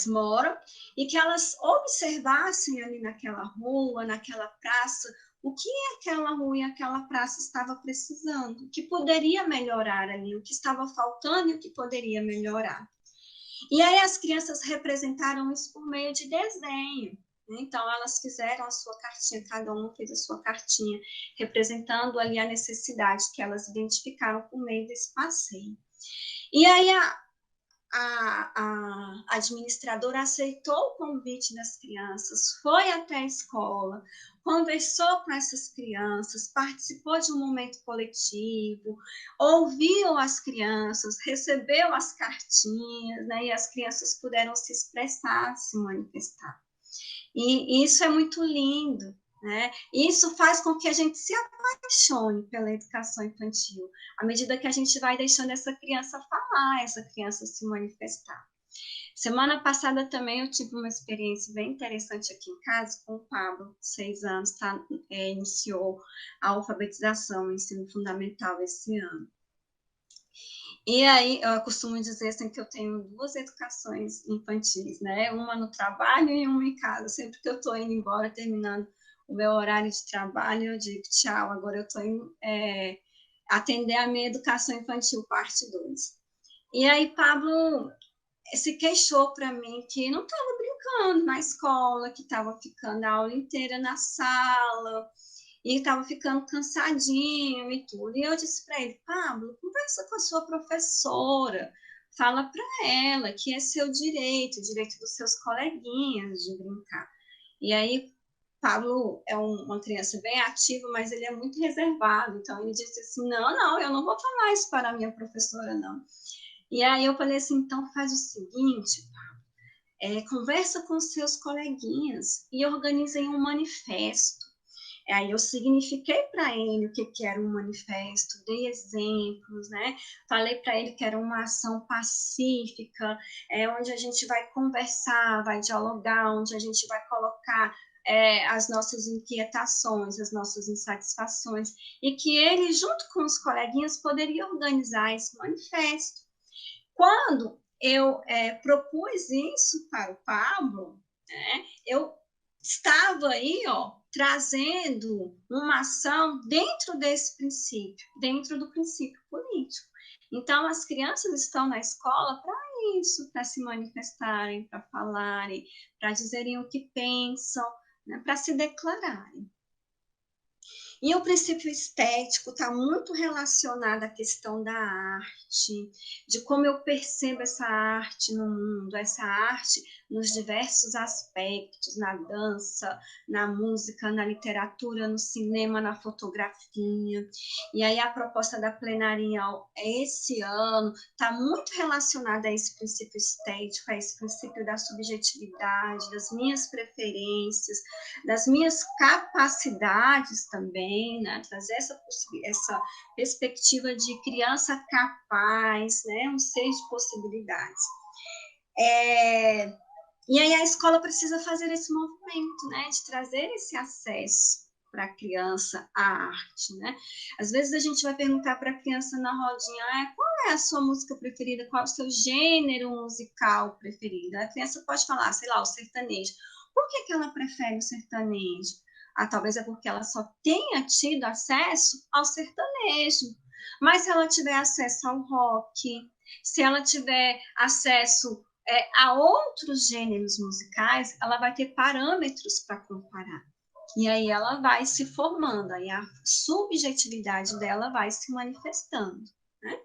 moram, e que elas observassem ali naquela rua, naquela praça, o que aquela rua e aquela praça estava precisando, o que poderia melhorar ali, o que estava faltando e o que poderia melhorar. E aí as crianças representaram isso por meio de desenho. Então, elas fizeram a sua cartinha, cada uma fez a sua cartinha, representando ali a necessidade que elas identificaram por meio desse passeio. E aí a administradora aceitou o convite das crianças, foi até a escola, conversou com essas crianças, participou de um momento coletivo, ouviu as crianças, recebeu as cartinhas, né, e as crianças puderam se expressar, se manifestar. E isso é muito lindo, né? Isso faz com que a gente se apaixone pela educação infantil, à medida que a gente vai deixando essa criança falar, essa criança se manifestar. Semana passada também eu tive uma experiência bem interessante aqui em casa com o Pablo, 6 anos, iniciou a alfabetização, o ensino fundamental esse ano. E aí, eu costumo dizer assim, que eu tenho 2 educações infantis, né? Uma no trabalho e uma em casa. Sempre que eu estou indo embora, terminando o meu horário de trabalho, eu digo tchau, agora eu estou indo atender a minha educação infantil, parte 2. E aí, Pablo se queixou para mim que não estava brincando na escola, que estava ficando a aula inteira na sala, e estava ficando cansadinho e tudo. E eu disse para ele, Pablo, conversa com a sua professora, fala para ela que é seu direito, o direito dos seus coleguinhas de brincar. E aí, Pablo é uma criança bem ativa, mas ele é muito reservado. Então, ele disse assim, não, eu não vou falar isso para a minha professora, não. E aí eu falei assim, então faz o seguinte, Pablo, conversa com seus coleguinhas e organizem um manifesto. Aí eu signifiquei para ele o que era um manifesto, dei exemplos, né? Falei para ele que era uma ação pacífica, onde a gente vai conversar, vai dialogar, onde a gente vai colocar as nossas inquietações, as nossas insatisfações, e que ele, junto com os coleguinhas, poderia organizar esse manifesto. Quando eu propus isso para o Pablo, né, eu estava aí, trazendo uma ação dentro desse princípio, dentro do princípio político. Então, as crianças estão na escola para isso, para se manifestarem, para falarem, para dizerem o que pensam, né, para se declararem. E o princípio estético está muito relacionado à questão da arte, de como eu percebo essa arte no mundo, essa arte nos diversos aspectos, na dança, na música, na literatura, no cinema, na fotografia. E aí a proposta da plenarinha esse ano está muito relacionada a esse princípio estético, a esse princípio da subjetividade, das minhas preferências, das minhas capacidades também, né? Trazer essa perspectiva de criança capaz, né? Um ser de possibilidades. E aí a escola precisa fazer esse movimento, né? De trazer esse acesso para a criança à arte, né? Às vezes a gente vai perguntar para a criança na rodinha, qual é a sua música preferida, qual é o seu gênero musical preferido? A criança pode falar, sei lá, o sertanejo. Por que ela prefere o sertanejo? Talvez é porque ela só tenha tido acesso ao sertanejo. Mas se ela tiver acesso ao rock, se ela tiver acesso a outros gêneros musicais, ela vai ter parâmetros para comparar. E aí ela vai se formando, aí a subjetividade dela vai se manifestando, né?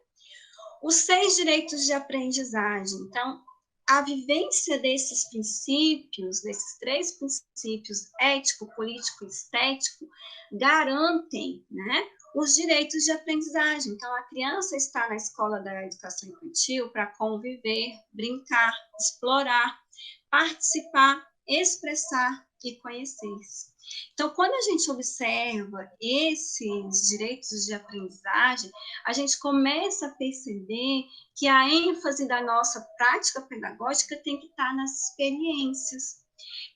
Os 6 direitos de aprendizagem. Então, a vivência desses princípios, desses 3 princípios, ético, político e estético, garantem, né, os direitos de aprendizagem. Então, a criança está na escola da educação infantil para conviver, brincar, explorar, participar, expressar e conhecer-se. Então, quando a gente observa esses direitos de aprendizagem, a gente começa a perceber que a ênfase da nossa prática pedagógica tem que estar nas experiências,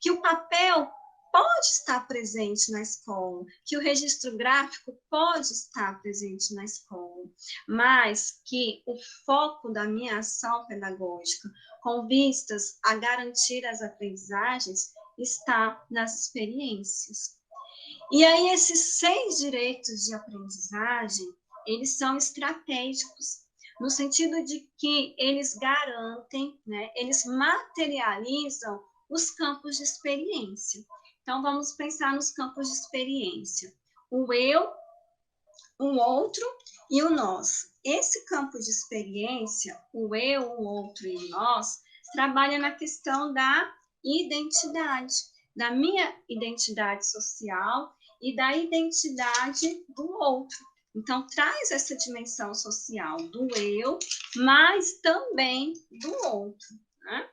que o papel pode estar presente na escola, que o registro gráfico pode estar presente na escola, mas que o foco da minha ação pedagógica, com vistas a garantir as aprendizagens, está nas experiências. E aí, esses 6 direitos de aprendizagem, eles são estratégicos, no sentido de que eles garantem, né, eles materializam os campos de experiência. Então, vamos pensar nos campos de experiência. O eu, o outro e o nós. Esse campo de experiência, o eu, o outro e o nós, trabalha na questão da identidade, da minha identidade social e da identidade do outro. Então, traz essa dimensão social do eu, mas também do outro, né?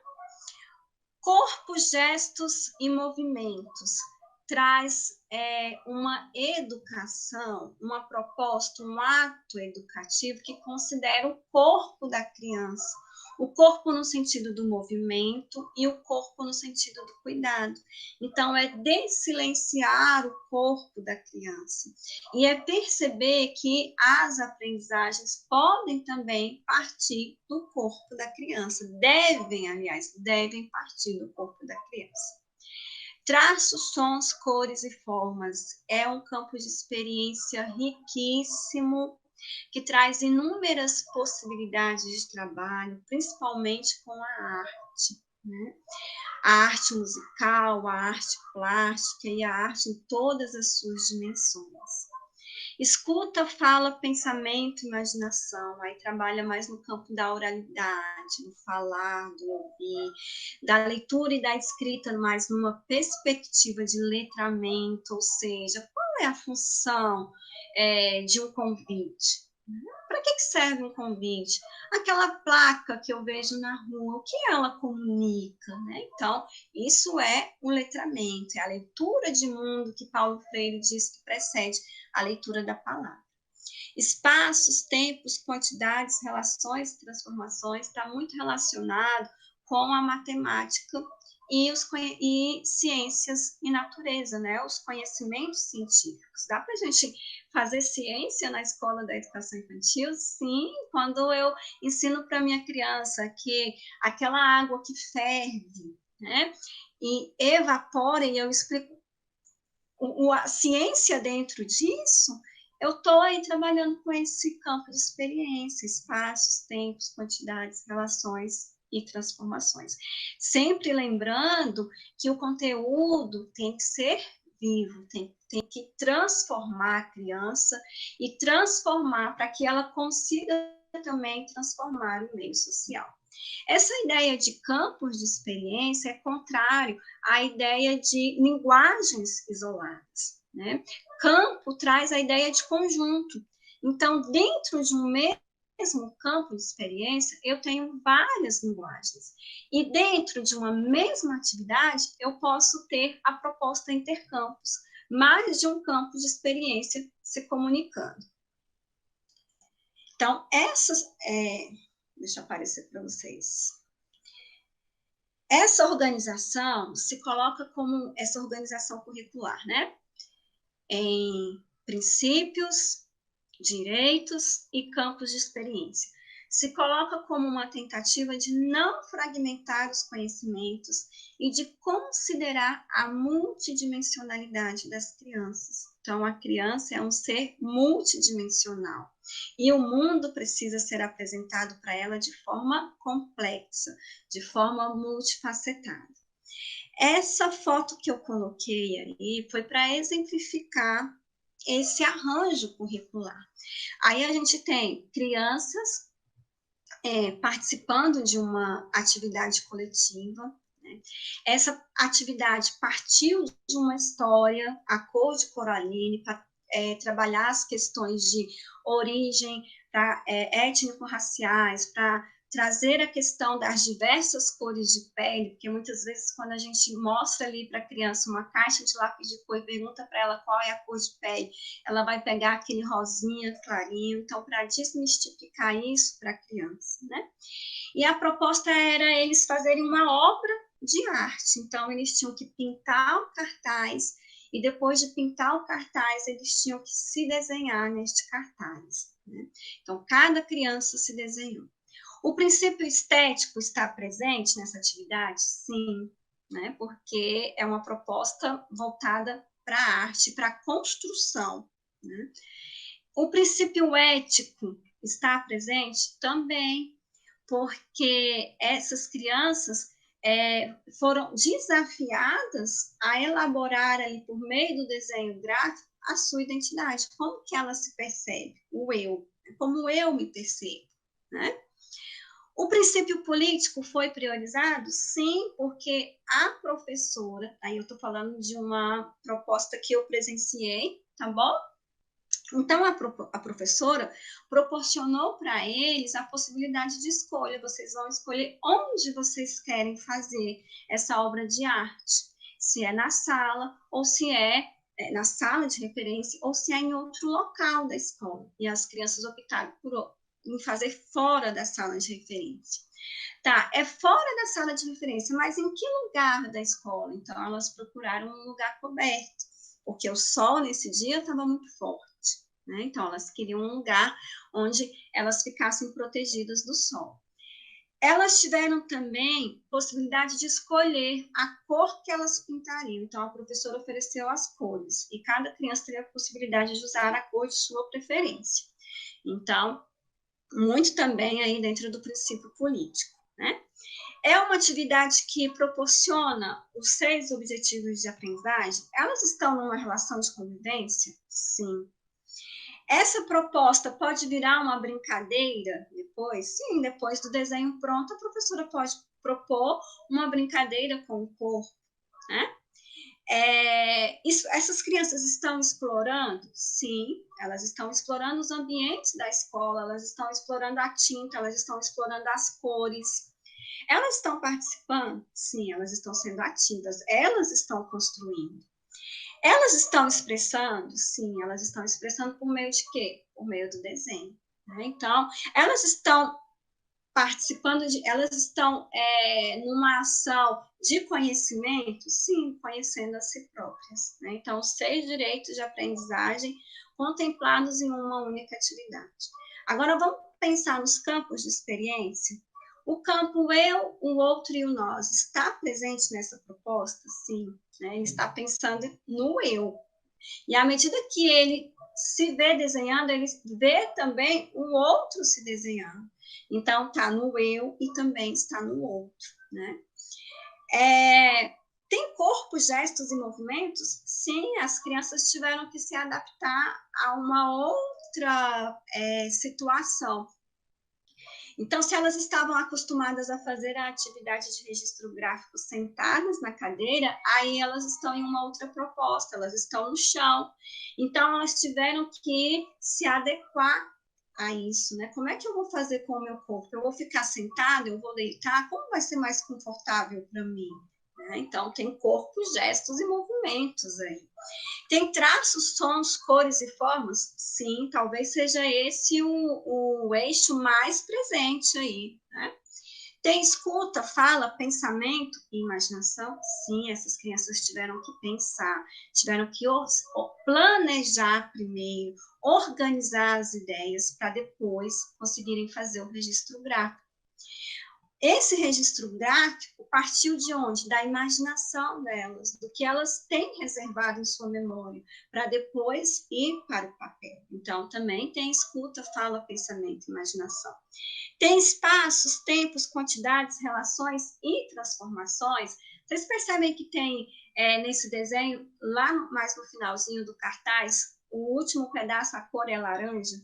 Corpo, gestos e movimentos traz uma educação, uma proposta, um ato educativo que considera o corpo da criança, o corpo no sentido do movimento e o corpo no sentido do cuidado. Então, é desilenciar o corpo da criança e é perceber que as aprendizagens podem também partir do corpo da criança, devem partir do corpo da criança. Traços, sons, cores e formas é um campo de experiência riquíssimo, que traz inúmeras possibilidades de trabalho, principalmente com a arte, né? A arte musical, a arte plástica e a arte em todas as suas dimensões. Escuta, fala, pensamento, imaginação. Aí trabalha mais no campo da oralidade, do falar, do ouvir, da leitura e da escrita, mais numa perspectiva de letramento, ou seja, qual é a função de um convite? Para que serve um convite? Aquela placa que eu vejo na rua, o que ela comunica, né? Então, isso é o letramento, é a leitura de mundo que Paulo Freire diz que precede a leitura da palavra. Espaços, tempos, quantidades, relações, transformações, está muito relacionado com a matemática e ciências e natureza, né? Os conhecimentos científicos. Dá para a gente fazer ciência na escola da educação infantil? Sim, quando eu ensino para minha criança que aquela água que ferve, né, e evapora, e eu explico a ciência dentro disso, eu estou aí trabalhando com esse campo de experiência, espaços, tempos, quantidades, relações e transformações. Sempre lembrando que o conteúdo tem que ser vivo, tem que transformar a criança e transformar para que ela consiga também transformar o meio social. Essa ideia de campos de experiência é contrário à ideia de linguagens isoladas, né? Campo traz a ideia de conjunto. Então, dentro de um mesmo campo de experiência, eu tenho várias linguagens. E dentro de uma mesma atividade, eu posso ter a proposta intercampos, mais de um campo de experiência se comunicando. Então, deixa eu aparecer para vocês. Essa organização se coloca como essa organização curricular, né? Em princípios, direitos e campos de experiência. Se coloca como uma tentativa de não fragmentar os conhecimentos e de considerar a multidimensionalidade das crianças. Então, a criança é um ser multidimensional e o mundo precisa ser apresentado para ela de forma complexa, de forma multifacetada. Essa foto que eu coloquei aí foi para exemplificar esse arranjo curricular. Aí a gente tem crianças participando de uma atividade coletiva, né? Essa atividade partiu de uma história, a cor de Coraline, para trabalhar as questões de origem, étnico-raciais, para trazer a questão das diversas cores de pele, porque muitas vezes quando a gente mostra ali para a criança uma caixa de lápis de cor e pergunta para ela qual é a cor de pele, ela vai pegar aquele rosinha clarinho, então para desmistificar isso para a criança, né? E a proposta era eles fazerem uma obra de arte, então eles tinham que pintar o cartaz, e depois de pintar o cartaz, eles tinham que se desenhar neste cartaz, né? Então, cada criança se desenhou. O princípio estético está presente nessa atividade? Sim, né? Porque é uma proposta voltada para a arte, para a construção, né? O princípio ético está presente? Também, porque essas crianças foram desafiadas a elaborar ali, por meio do desenho gráfico, a sua identidade. Como que ela se percebe? O eu. Como eu me percebo, né? O princípio político foi priorizado? Sim, porque a professora, aí eu estou falando de uma proposta que eu presenciei, tá bom? Então, a professora proporcionou para eles a possibilidade de escolha. Vocês vão escolher onde vocês querem fazer essa obra de arte. Se é na sala, ou se é na sala de referência, ou se é em outro local da escola. E as crianças optaram em fazer fora da sala de referência. Tá, é fora da sala de referência, mas em que lugar da escola? Então, elas procuraram um lugar coberto, porque o sol nesse dia estava muito forte, né? Então, elas queriam um lugar onde elas ficassem protegidas do sol. Elas tiveram também possibilidade de escolher a cor que elas pintariam. Então, a professora ofereceu as cores, e cada criança teria a possibilidade de usar a cor de sua preferência. Então, muito também aí dentro do princípio político, né? É uma atividade que proporciona os 6 objetivos de aprendizagem? Elas estão numa relação de convivência? Sim. Essa proposta pode virar uma brincadeira depois? Sim, depois do desenho pronto, a professora pode propor uma brincadeira com o corpo, né? Essas crianças estão explorando? Sim, elas estão explorando os ambientes da escola, elas estão explorando a tinta, elas estão explorando as cores. Elas estão participando? Sim, elas estão sendo ativas, elas estão construindo. Elas estão expressando? Sim, elas estão expressando por meio de quê? Por meio do desenho, né? Então, elas estão participando elas estão numa ação de conhecimento? Sim, conhecendo a si próprias, né? Então, 6 direitos de aprendizagem contemplados em uma única atividade. Agora, vamos pensar nos campos de experiência? O campo eu, o outro e o nós está presente nessa proposta? Sim, né? Ele está pensando no eu. E à medida que ele se vê desenhando, ele vê também o outro se desenhando. Então, está no eu e também está no outro, né? Tem corpo, gestos e movimentos? Sim, as crianças tiveram que se adaptar a uma outra situação. Então, se elas estavam acostumadas a fazer a atividade de registro gráfico sentadas na cadeira, aí elas estão em uma outra proposta, elas estão no chão. Então, elas tiveram que se adequar a isso, né? Como é que eu vou fazer com o meu corpo? Eu vou ficar sentada? Eu vou deitar? Como vai ser mais confortável para mim? Então, tem corpo, gestos e movimentos aí. Tem traços, sons, cores e formas? Sim, talvez seja esse o eixo mais presente aí, né? Tem escuta, fala, pensamento e imaginação? Sim, essas crianças tiveram que pensar, tiveram que planejar primeiro, organizar as ideias para depois conseguirem fazer o registro gráfico. Esse registro gráfico partiu de onde? Da imaginação delas, do que elas têm reservado em sua memória, para depois ir para o papel. Então, também tem escuta, fala, pensamento, imaginação. Tem espaços, tempos, quantidades, relações e transformações. Vocês percebem que tem nesse desenho, lá mais no finalzinho do cartaz, o último pedaço, a cor é laranja?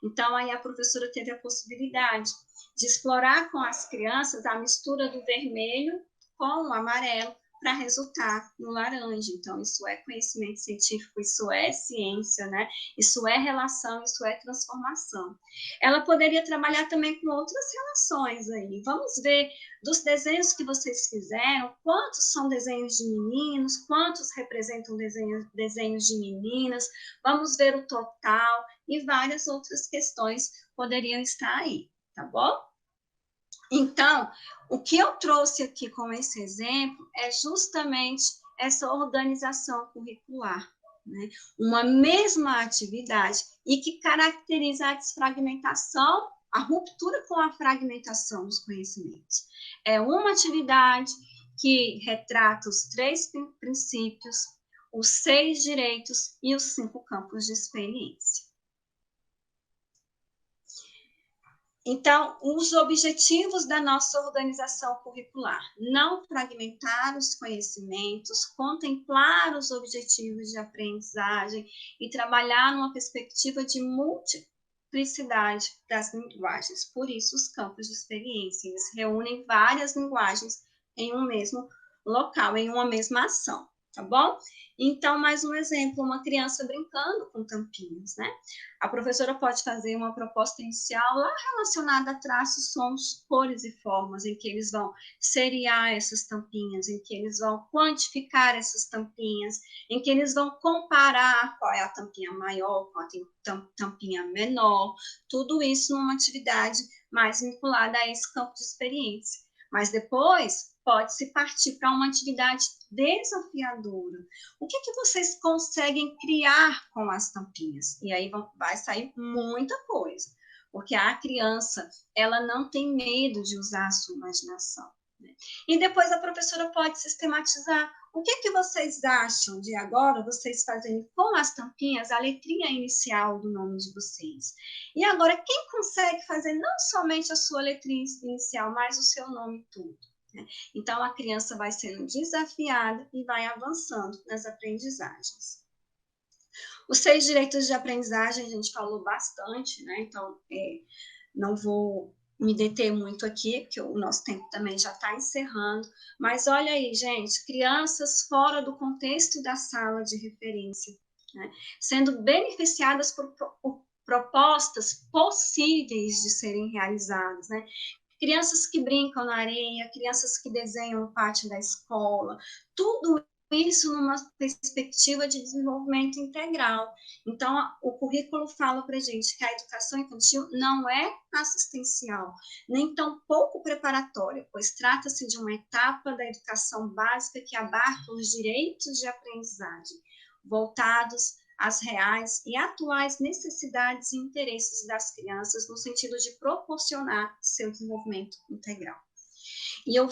Então, aí a professora teve a possibilidade de explorar com as crianças a mistura do vermelho com o amarelo para resultar no laranja. Então, isso é conhecimento científico, isso é ciência, né? Isso é relação, isso é transformação. Ela poderia trabalhar também com outras relações aí. Vamos ver dos desenhos que vocês fizeram, quantos são desenhos de meninos, quantos representam desenhos de meninas, vamos ver o total e várias outras questões poderiam estar aí, tá bom? Então, o que eu trouxe aqui com esse exemplo é justamente essa organização curricular, né? Uma mesma atividade e que caracteriza a desfragmentação, a ruptura com a fragmentação dos conhecimentos. É uma atividade que retrata os 3 princípios, os 6 direitos e os 5 campos de experiência. Então, os objetivos da nossa organização curricular: não fragmentar os conhecimentos, contemplar os objetivos de aprendizagem e trabalhar numa perspectiva de multiplicidade das linguagens. Por isso, os campos de experiência, eles reúnem várias linguagens em um mesmo local, em uma mesma ação, tá bom? Então, mais um exemplo, uma criança brincando com tampinhas, né? A professora pode fazer uma proposta inicial lá relacionada a traços, sons, cores e formas, em que eles vão seriar essas tampinhas, em que eles vão quantificar essas tampinhas, em que eles vão comparar qual é a tampinha maior, qual é a tampinha menor, tudo isso numa atividade mais vinculada a esse campo de experiência. Mas depois pode-se partir para uma atividade desafiadora. O que vocês conseguem criar com as tampinhas? E aí vai sair muita coisa, porque a criança, ela não tem medo de usar a sua imaginação, né? E depois a professora pode sistematizar. O que vocês acham de agora vocês fazerem com as tampinhas a letrinha inicial do nome de vocês? E agora, quem consegue fazer não somente a sua letrinha inicial, mas o seu nome todo? Então, a criança vai sendo desafiada e vai avançando nas aprendizagens. Os 6 direitos de aprendizagem a gente falou bastante, né? Então, não vou me deter muito aqui, porque o nosso tempo também já está encerrando. Mas olha aí, gente, crianças fora do contexto da sala de referência, né? Sendo beneficiadas por propostas possíveis de serem realizadas, né? Crianças que brincam na areia, crianças que desenham no pátio da escola, tudo isso numa perspectiva de desenvolvimento integral. Então, o currículo fala para a gente que a educação infantil não é assistencial, nem tampouco preparatória, pois trata-se de uma etapa da educação básica que abarca os direitos de aprendizagem, voltados às reais e atuais necessidades e interesses das crianças, no sentido de proporcionar seu desenvolvimento integral. E eu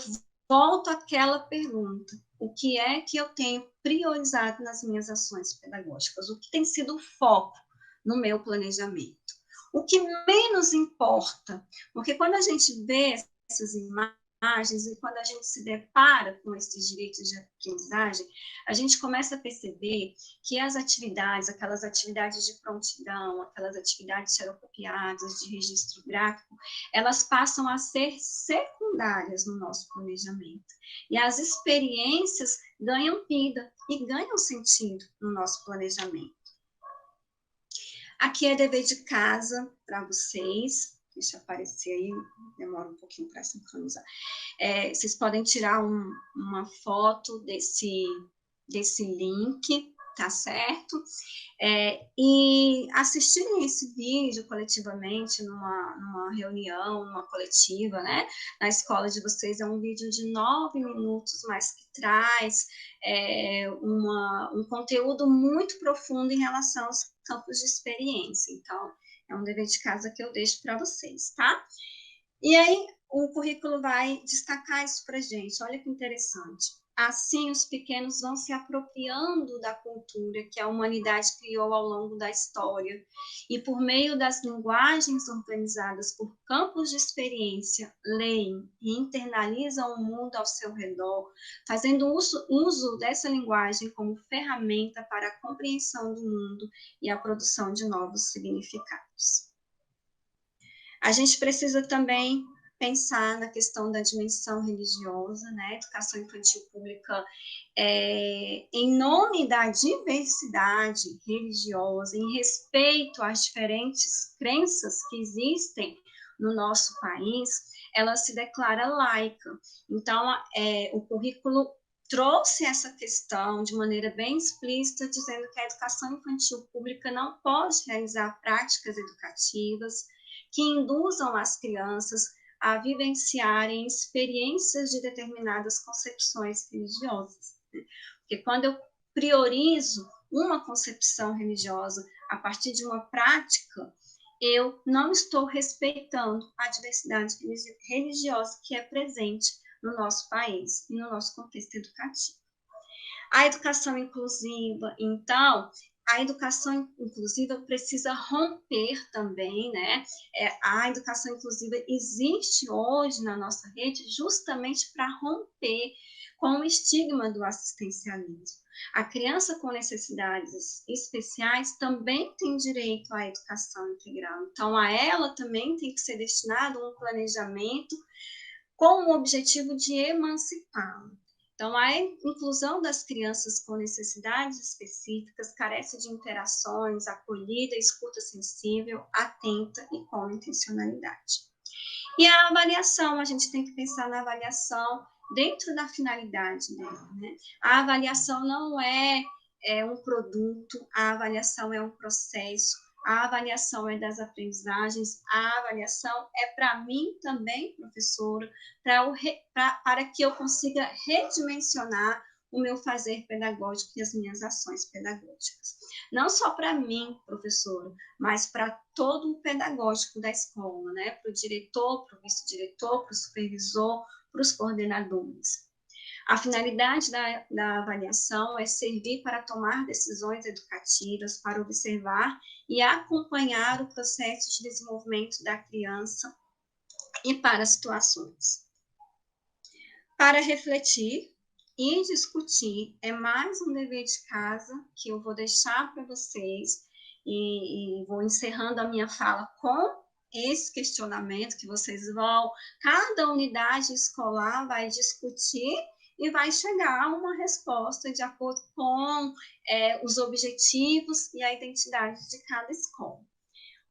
volto àquela pergunta: o que é que eu tenho priorizado nas minhas ações pedagógicas? O que tem sido o foco no meu planejamento? O que menos importa? Porque quando a gente vê essas imagens e quando a gente se depara com esses direitos de aprendizagem, a gente começa a perceber que as atividades, aquelas atividades de prontidão, aquelas atividades xerocopiadas, de registro gráfico, elas passam a ser secundárias no nosso planejamento. E as experiências ganham vida e ganham sentido no nosso planejamento. Aqui é dever de casa para vocês. Deixa eu aparecer aí, demora um pouquinho para sincronizar. Vocês podem tirar uma foto desse link, tá certo? E assistirem esse vídeo coletivamente numa reunião, numa coletiva, né? Na escola de vocês é um vídeo de 9 minutos, mas que traz um conteúdo muito profundo em relação aos campos de experiência. Então, é um dever de casa que eu deixo para vocês, tá? E aí, o currículo vai destacar isso para a gente. Olha que interessante. Assim, os pequenos vão se apropriando da cultura que a humanidade criou ao longo da história e, por meio das linguagens organizadas por campos de experiência, leem e internalizam o mundo ao seu redor, fazendo uso dessa linguagem como ferramenta para a compreensão do mundo e a produção de novos significados. A gente precisa também pensar na questão da dimensão religiosa, né? A educação infantil pública, em nome da diversidade religiosa, em respeito às diferentes crenças que existem no nosso país, ela se declara laica. Então, o currículo trouxe essa questão de maneira bem explícita, dizendo que a educação infantil pública não pode realizar práticas educativas que induzam as crianças a vivenciarem experiências de determinadas concepções religiosas. Porque quando eu priorizo uma concepção religiosa a partir de uma prática, eu não estou respeitando a diversidade religiosa que é presente no nosso país e no nosso contexto educativo. A educação inclusiva, então, a educação inclusiva precisa romper também, né? A educação inclusiva existe hoje na nossa rede justamente para romper com o estigma do assistencialismo. A criança com necessidades especiais também tem direito à educação integral. Então, a ela também tem que ser destinado um planejamento com o objetivo de emancipá-la. Então, a inclusão das crianças com necessidades específicas carece de interações, acolhida, escuta sensível, atenta e com intencionalidade. E a avaliação, a gente tem que pensar na avaliação dentro da finalidade dela, né? A avaliação não é um produto, a avaliação é um processo, a avaliação é das aprendizagens, a avaliação é para mim também, professora, para que eu consiga redimensionar o meu fazer pedagógico e as minhas ações pedagógicas. Não só para mim, professora, mas para todo o pedagógico da escola, né? Para o diretor, para o vice-diretor, para o supervisor, para os coordenadores. A finalidade da avaliação é servir para tomar decisões educativas, para observar e acompanhar o processo de desenvolvimento da criança e para situações. Para refletir e discutir é mais um dever de casa que eu vou deixar para vocês e vou encerrando a minha fala com esse questionamento que vocês vão, cada unidade escolar vai discutir e vai chegar a uma resposta de acordo com os objetivos e a identidade de cada escola.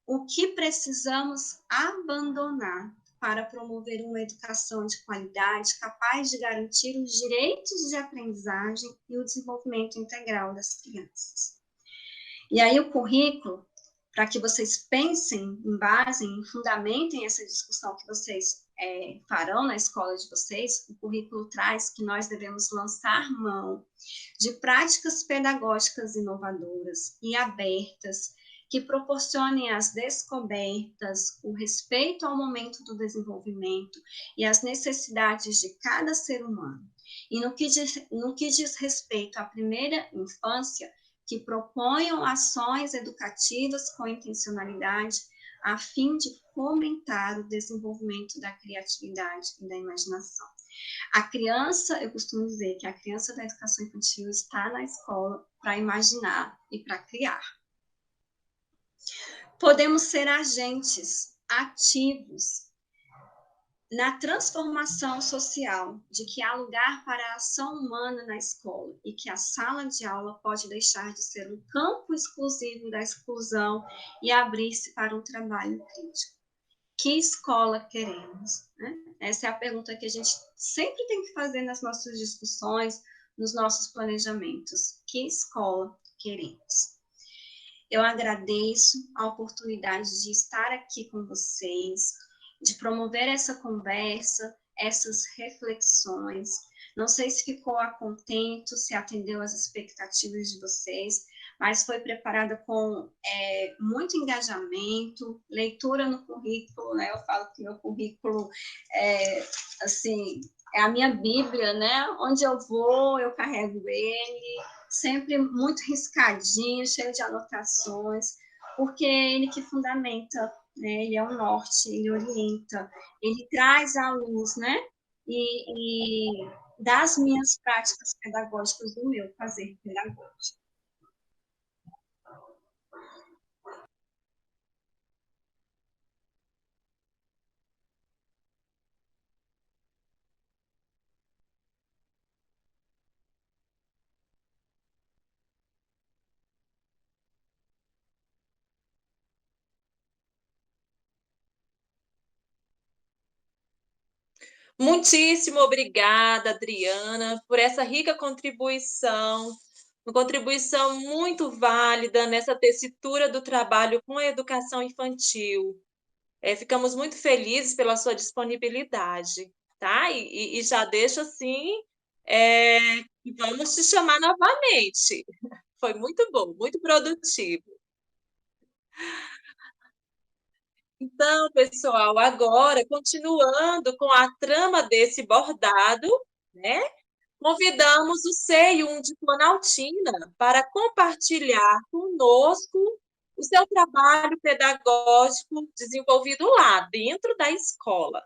O que precisamos abandonar para promover uma educação de qualidade capaz de garantir os direitos de aprendizagem e o desenvolvimento integral das crianças? E aí o currículo, para que vocês pensem em base, fundamentem essa discussão que vocês farão na escola de vocês, o currículo traz que nós devemos lançar mão de práticas pedagógicas inovadoras e abertas que proporcionem as descobertas, o respeito ao momento do desenvolvimento e às necessidades de cada ser humano. E no que diz respeito à primeira infância, que proponham ações educativas com intencionalidade, a fim de fomentar o desenvolvimento da criatividade e da imaginação. A criança, eu costumo dizer que a criança da educação infantil está na escola para imaginar e para criar. Podemos ser agentes ativos na transformação social, de que há lugar para a ação humana na escola e que a sala de aula pode deixar de ser um campo exclusivo da exclusão e abrir-se para um trabalho crítico. Que escola queremos? Né? Essa é a pergunta que a gente sempre tem que fazer nas nossas discussões, nos nossos planejamentos. Que escola queremos? Eu agradeço a oportunidade de estar aqui com vocês, de promover essa conversa, essas reflexões. Não sei se ficou a contento, se atendeu às expectativas de vocês, mas foi preparada com muito engajamento, leitura no currículo, né? Eu falo que meu currículo assim, é a minha Bíblia, né? Onde eu vou, eu carrego ele, sempre muito riscadinho, cheio de anotações, porque é ele que fundamenta, né? Ele é o norte, ele orienta, ele traz a luz, né? E das minhas práticas pedagógicas, do meu fazer pedagógico. Muitíssimo obrigada, Adriana, por essa rica contribuição, uma contribuição muito válida nessa tessitura do trabalho com a educação infantil. Ficamos muito felizes pela sua disponibilidade, tá? E já deixo assim, que vamos te chamar novamente. Foi muito bom, muito produtivo. Então, pessoal, agora, continuando com a trama desse bordado, né? Convidamos o CEIUM de Planaltina para compartilhar conosco o seu trabalho pedagógico desenvolvido lá, dentro da escola.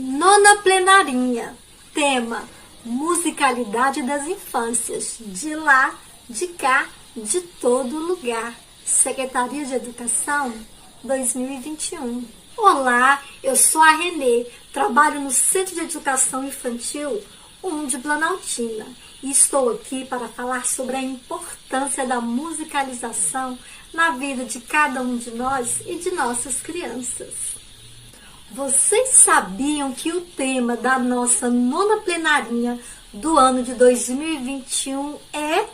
Nona plenarinha, tema musicalidade das infâncias, de lá, de cá, de todo lugar. Secretaria de Educação 2021. Olá, eu sou a Renê, trabalho no Centro de Educação Infantil 1 de Planaltina e estou aqui para falar sobre a importância da musicalização na vida de cada um de nós e de nossas crianças. Vocês sabiam que o tema da nossa nona plenarinha do ano de 2021 é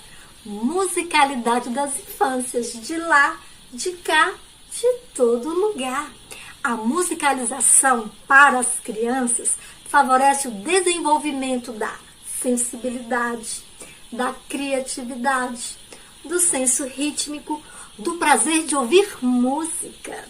musicalidade das infâncias, de lá, de cá, de todo lugar. A musicalização para as crianças favorece o desenvolvimento da sensibilidade, da criatividade, do senso rítmico, do prazer de ouvir música,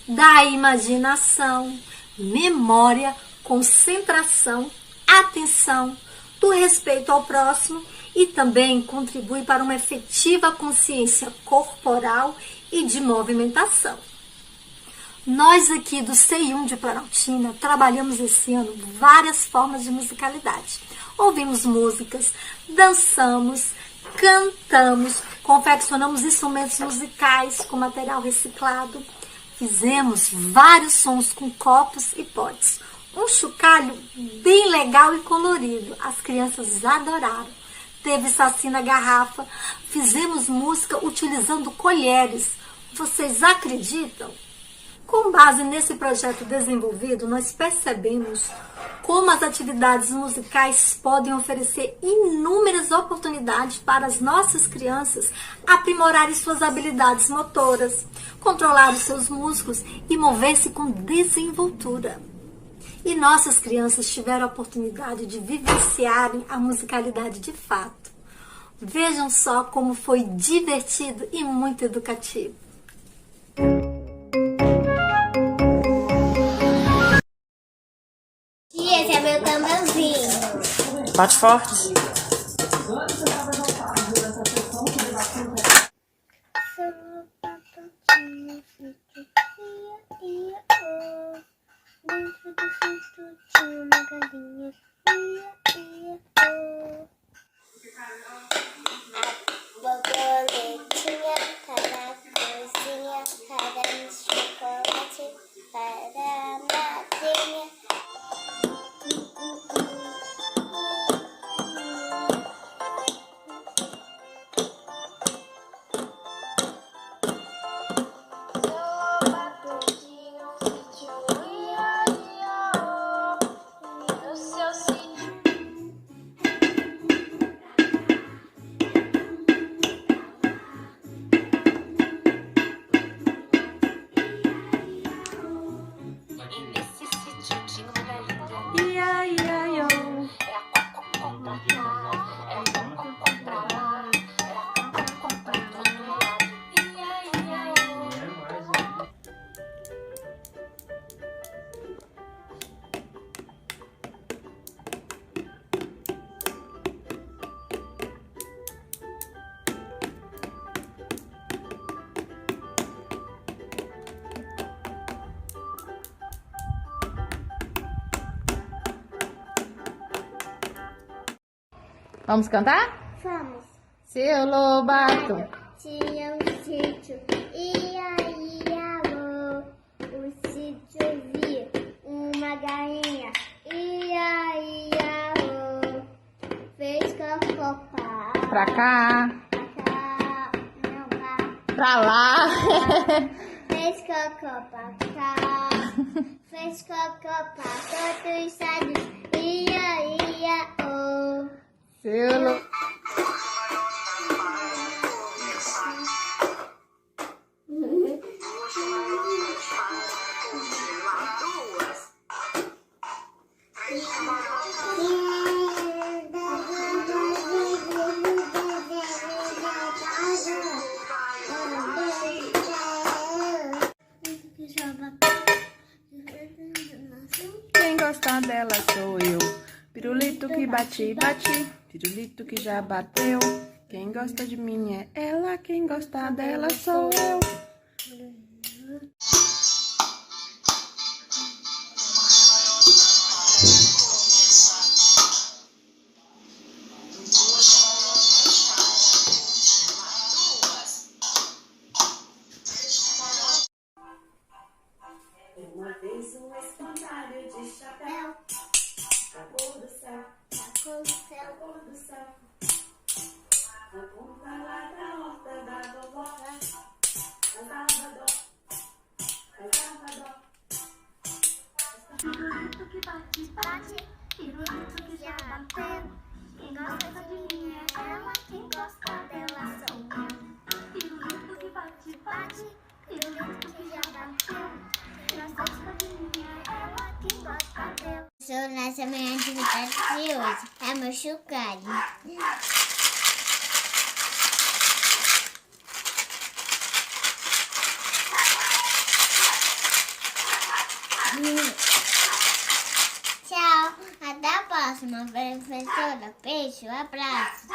da imaginação, memória, concentração, atenção, do respeito ao próximo e também contribui para uma efetiva consciência corporal e de movimentação. Nós aqui do CEIUM de Planaltina trabalhamos esse ano várias formas de musicalidade. Ouvimos músicas, dançamos, cantamos, confeccionamos instrumentos musicais com material reciclado, fizemos vários sons com copos e potes. Um chocalho bem legal e colorido. As crianças adoraram. Teve saci na garrafa. Fizemos música utilizando colheres. Vocês acreditam? Com base nesse projeto desenvolvido, nós percebemos como as atividades musicais podem oferecer inúmeras oportunidades para as nossas crianças aprimorarem suas habilidades motoras, controlar os seus músculos e mover-se com desenvoltura. E nossas crianças tiveram a oportunidade de vivenciarem a musicalidade de fato. Vejam só como foi divertido e muito educativo. E esse é meu tamborzinho. Bate forte. Dentro do sítio tinha uma galinha. A borboletinha tá na cozinha, para chocolate para a madrinha. Vamos cantar? Vamos. Seu Lobato. Tinha um sítio, ia, alô. O sítio via uma galinha. pra cá. Cá, não cá. Pra lá. Fez cocô pra cá. Fez cocô pra todo estado. Ia, oh. Seu Quem gosta dela sou eu. Pirulito que bate, bate. Pirulito que já bateu. Quem gosta de mim é ela. Quem gosta dela sou eu. Uma vez um espantalho de chapéu, da cor do céu, Da cor do céu. da cor do céu. Na ponta lá da horta da vovó, cantava dó, cantava dó. Pirulito que bate, bate. Pirulito que já bateu. Quem gosta de mim é ela. Quem gosta dela sou eu. Pirulito que bate, bate. Pirulito que já bateu. Quem gosta de mim é ela. Quem gosta dela. Nessa minha atividade de hoje é meu chocalho. Tchau, até a próxima, professora. Beijo, abraço.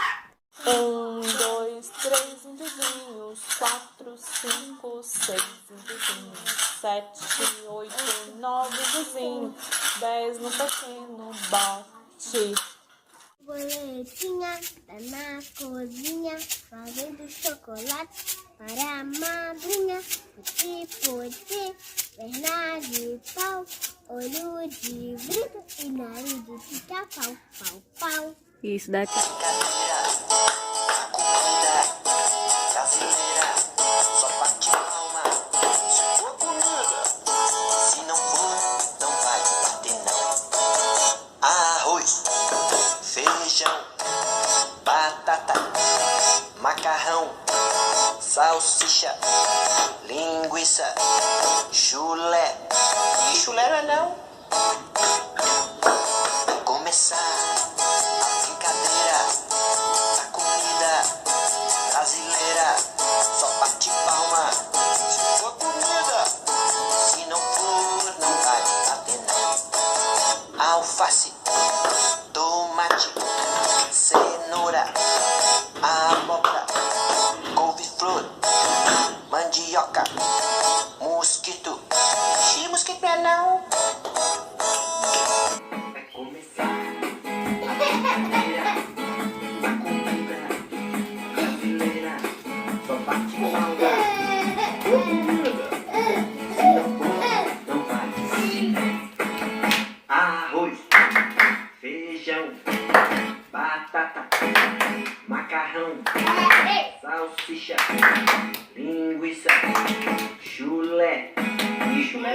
1, 2, 3 indizinhos, 4, 5, 6 indizinhos, 7, 8, 9 indizinhos, 10 no pequeno bote. Boletinha tá na cozinha, fazendo chocolate para a madrinha. Puti, puti, perna de pau, olho de brito e nariz de pica-pau, pau, pau. Isso daqui. Brasileira, só bate palma. Se for comida, se não for, não vai bater não. Arroz, feijão, batata, macarrão, salsicha, linguiça, chulé. E chulé não. Começar a brincadeira da comida brasileira, só bate palma. Se for comida, se não for, não vai bater não. Alface, tomate, cenoura, abóbora, couve-flor, mandioca, mosquito. Ixi, mosquito é não. Vai começar a brincadeira da comida brasileira, só bate palma. Se não for, não vai. Arroz, feijão, batata, macarrão, salsicha, linguiça, chulé. E chulé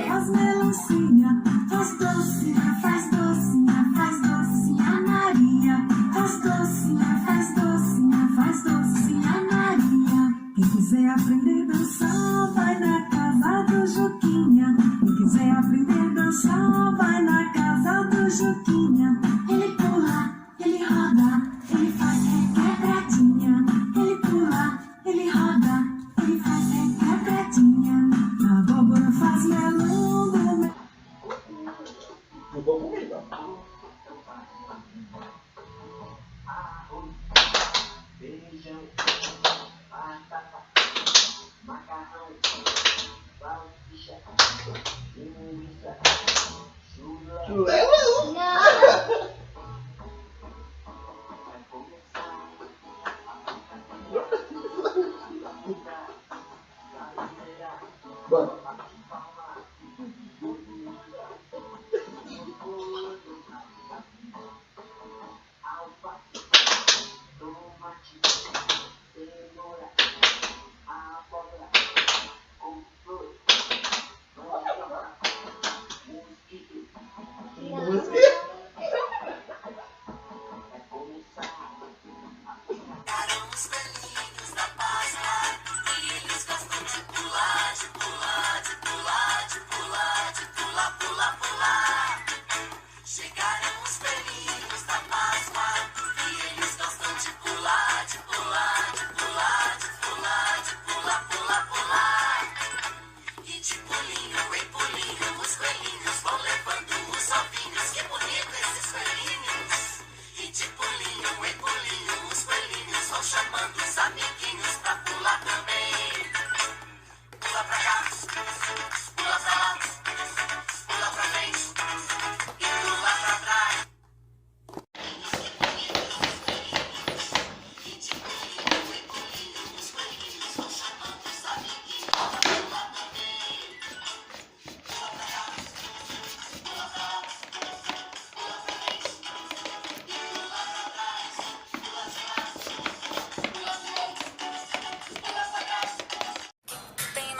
Faz melancia, faz docinha, faz docinha, faz docinha, Maria. Faz docinha, faz docinha, faz docinha, Maria. Quem quiser aprender a dançar, vai na casa do Juquinha. Quem quiser aprender a dançar, vai na casa do Juquinha. Ele pula, ele roda, ele faz quebradinha. Ele pula, ele roda, ele faz quebradinha. A abóbora faz melão, melão. Não vou comer, não. Feijão, batata, macarrão, salsicha, linguiça, chulé. Vai começar a brasileira.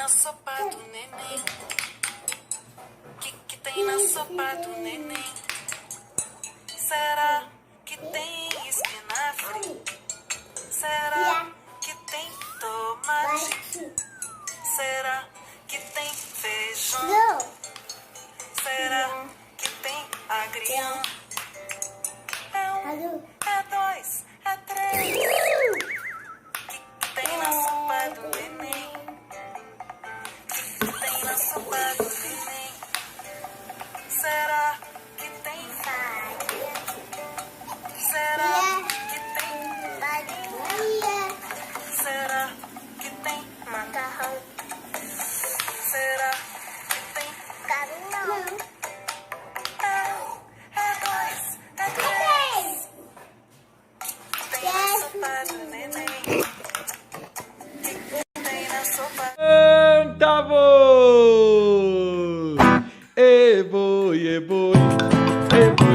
na sopa do neném? Que tem na sopa do neném? Será que tem espinafre? Será que tem tomate? Será que tem feijão? Será que tem agrião? É um, é dois, é três. Que tem na sopa do neném? Que tem na sopa do neném? Será que tem farinha? Será que tem farinha? Será que tem macarrão? Será que tem caminhão? É dois, é três. Tem na sopa do neném. Tem na sopa. Canta, boi! E boi,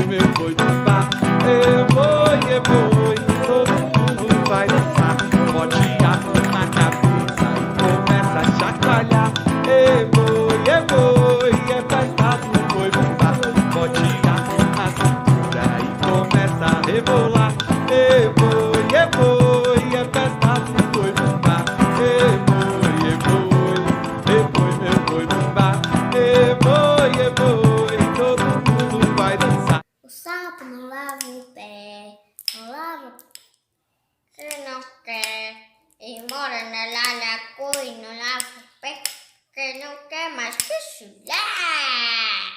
meu boi do bar. E boi, todo mundo vai dançar. Bote água na cabeça e começa a chacoalhar. E boi, é festa do boi bumbá. Bote água na cintura e começa a rebolar. E boi, é festa do boi bumbá. E boi, meu boi bumbá. E boi, todo mundo vai dançar. O sapo não lava o pé, não lava se não quer. E mora lá na cor e não lava o pé, que não quer mais que chular.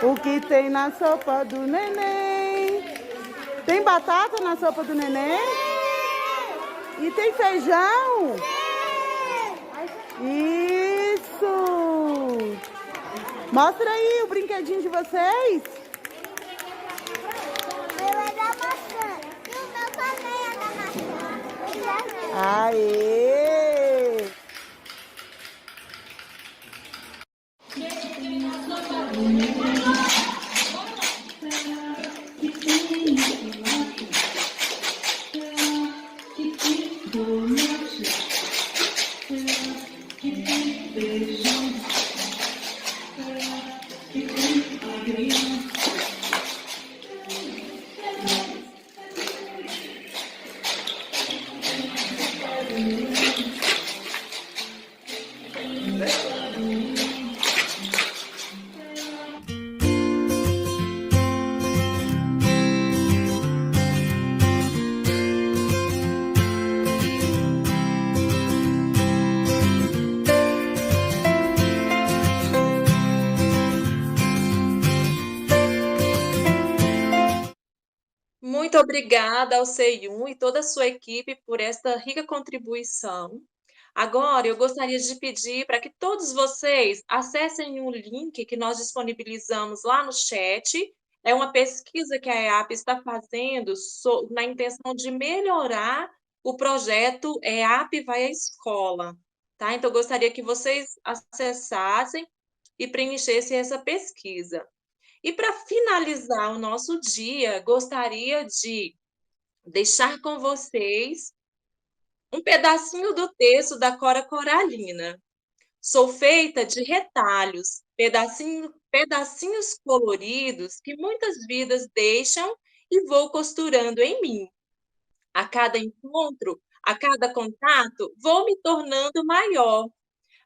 O que tem na sopa do neném? Tem batata na sopa do neném? E tem feijão? Isso! Mostra aí o brinquedinho de vocês. Eu é da maçã. E o meu também é da maçã. Aê! Muito obrigada ao CEIUM e toda a sua equipe por esta rica contribuição. Agora, eu gostaria de pedir para que todos vocês acessem um link que nós disponibilizamos lá no chat. É uma pesquisa que a EAP está fazendo na intenção de melhorar o projeto EAP vai à escola. Tá? Então, eu gostaria que vocês acessassem e preenchessem essa pesquisa. E para finalizar o nosso dia, gostaria de deixar com vocês um pedacinho do texto da Cora Coralina. Sou feita de retalhos, pedacinhos coloridos que muitas vidas deixam e vou costurando em mim. A cada encontro, a cada contato, vou me tornando maior,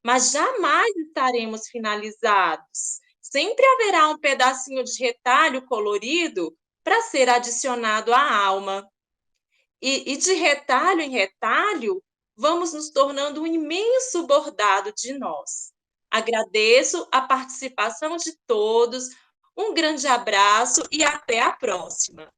mas jamais estaremos finalizados. Sempre haverá um pedacinho de retalho colorido para ser adicionado à alma. E de retalho em retalho, vamos nos tornando um imenso bordado de nós. Agradeço a participação de todos, um grande abraço e até a próxima.